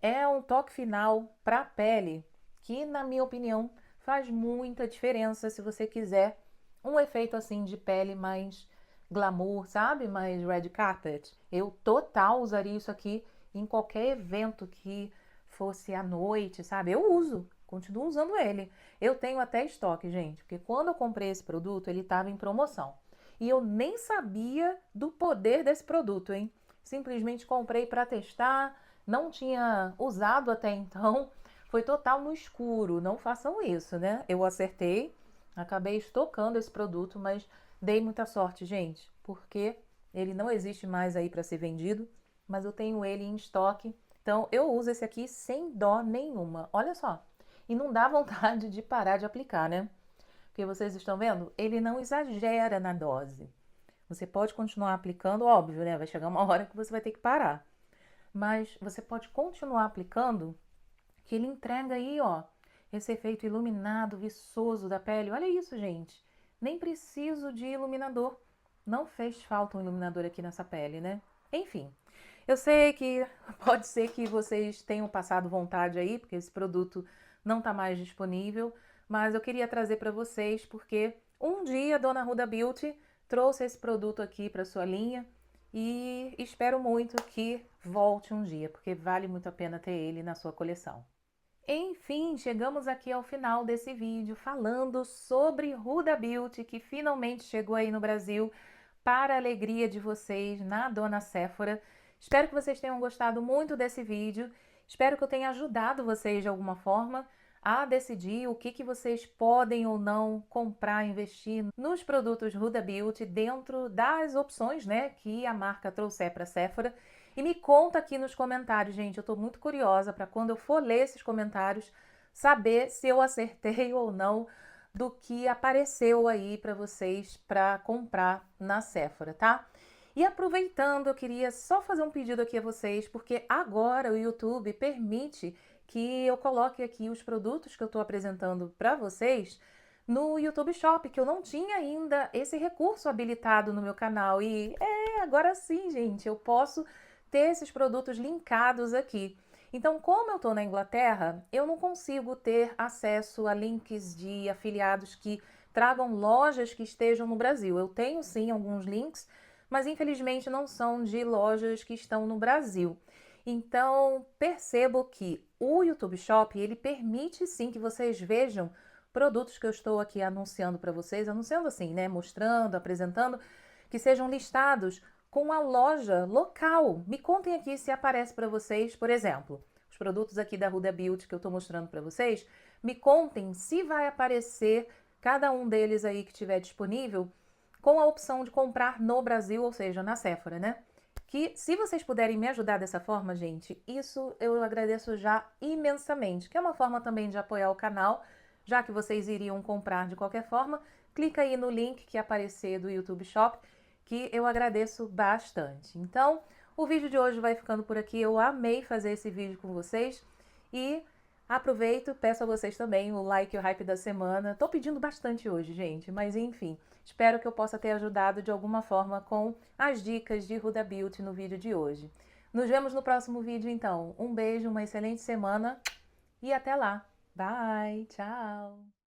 É um toque final para a pele que, na minha opinião, faz muita diferença se você quiser um efeito assim de pele mais glamour, sabe? Mais red carpet. Eu total usaria isso aqui em qualquer evento que fosse à noite, sabe? Eu uso, continuo usando ele. Eu tenho até estoque, gente, porque quando eu comprei esse produto, ele estava em promoção. E eu nem sabia do poder desse produto, hein? Simplesmente comprei para testar, não tinha usado até então. Foi total no escuro. Não façam isso, né? Eu acertei, acabei estocando esse produto, mas dei muita sorte, gente, porque ele não existe mais aí para ser vendido, mas eu tenho ele em estoque. Então eu uso esse aqui sem dó nenhuma. Olha só. E não dá vontade de parar de aplicar, né? Porque vocês estão vendo? Ele não exagera na dose. Você pode continuar aplicando, óbvio, né? Vai chegar uma hora que você vai ter que parar. Mas você pode continuar aplicando, que ele entrega aí, ó, esse efeito iluminado, viçoso da pele. Olha isso, gente. Nem preciso de iluminador. Não fez falta um iluminador aqui nessa pele, né? Enfim, eu sei que pode ser que vocês tenham passado vontade aí, porque esse produto não está mais disponível, mas eu queria trazer para vocês porque um dia a Dona Huda Beauty trouxe esse produto aqui para sua linha e espero muito que volte um dia, porque vale muito a pena ter ele na sua coleção. Enfim, chegamos aqui ao final desse vídeo falando sobre Huda Beauty, que finalmente chegou aí no Brasil para a alegria de vocês na Dona Sephora. Espero que vocês tenham gostado muito desse vídeo. Espero que eu tenha ajudado vocês de alguma forma a decidir o que vocês podem ou não comprar, investir nos produtos Huda Beauty dentro das opções, né, que a marca trouxer para a Sephora. E me conta aqui nos comentários, gente, eu tô muito curiosa para quando eu for ler esses comentários, saber se eu acertei ou não do que apareceu aí para vocês para comprar na Sephora, tá? E aproveitando, eu queria só fazer um pedido aqui a vocês, porque agora o YouTube permite que eu coloque aqui os produtos que eu estou apresentando para vocês no YouTube Shop, que eu não tinha ainda esse recurso habilitado no meu canal. E agora sim, gente, eu posso ter esses produtos linkados aqui. Então, como eu estou na Inglaterra, eu não consigo ter acesso a links de afiliados que tragam lojas que estejam no Brasil. Eu tenho sim alguns links, mas infelizmente não são de lojas que estão no Brasil. Então, percebo que o YouTube Shop, ele permite sim que vocês vejam produtos que eu estou aqui anunciando para vocês, anunciando assim, né, mostrando, apresentando, que sejam listados com a loja local. Me contem aqui se aparece para vocês, por exemplo, os produtos aqui da Huda Beauty que eu estou mostrando para vocês, me contem se vai aparecer cada um deles aí que tiver disponível com a opção de comprar no Brasil, ou seja, na Sephora, né? Que se vocês puderem me ajudar dessa forma, gente, isso eu agradeço já imensamente, que é uma forma também de apoiar o canal, já que vocês iriam comprar de qualquer forma, clica aí no link que aparecer do YouTube Shop, que eu agradeço bastante. Então, o vídeo de hoje vai ficando por aqui. Eu amei fazer esse vídeo com vocês e aproveito, peço a vocês também o like e o hype da semana. Tô pedindo bastante hoje, gente, mas enfim, espero que eu possa ter ajudado de alguma forma com as dicas de Huda Beauty no vídeo de hoje. Nos vemos no próximo vídeo, então. Um beijo, uma excelente semana e até lá. Bye, tchau!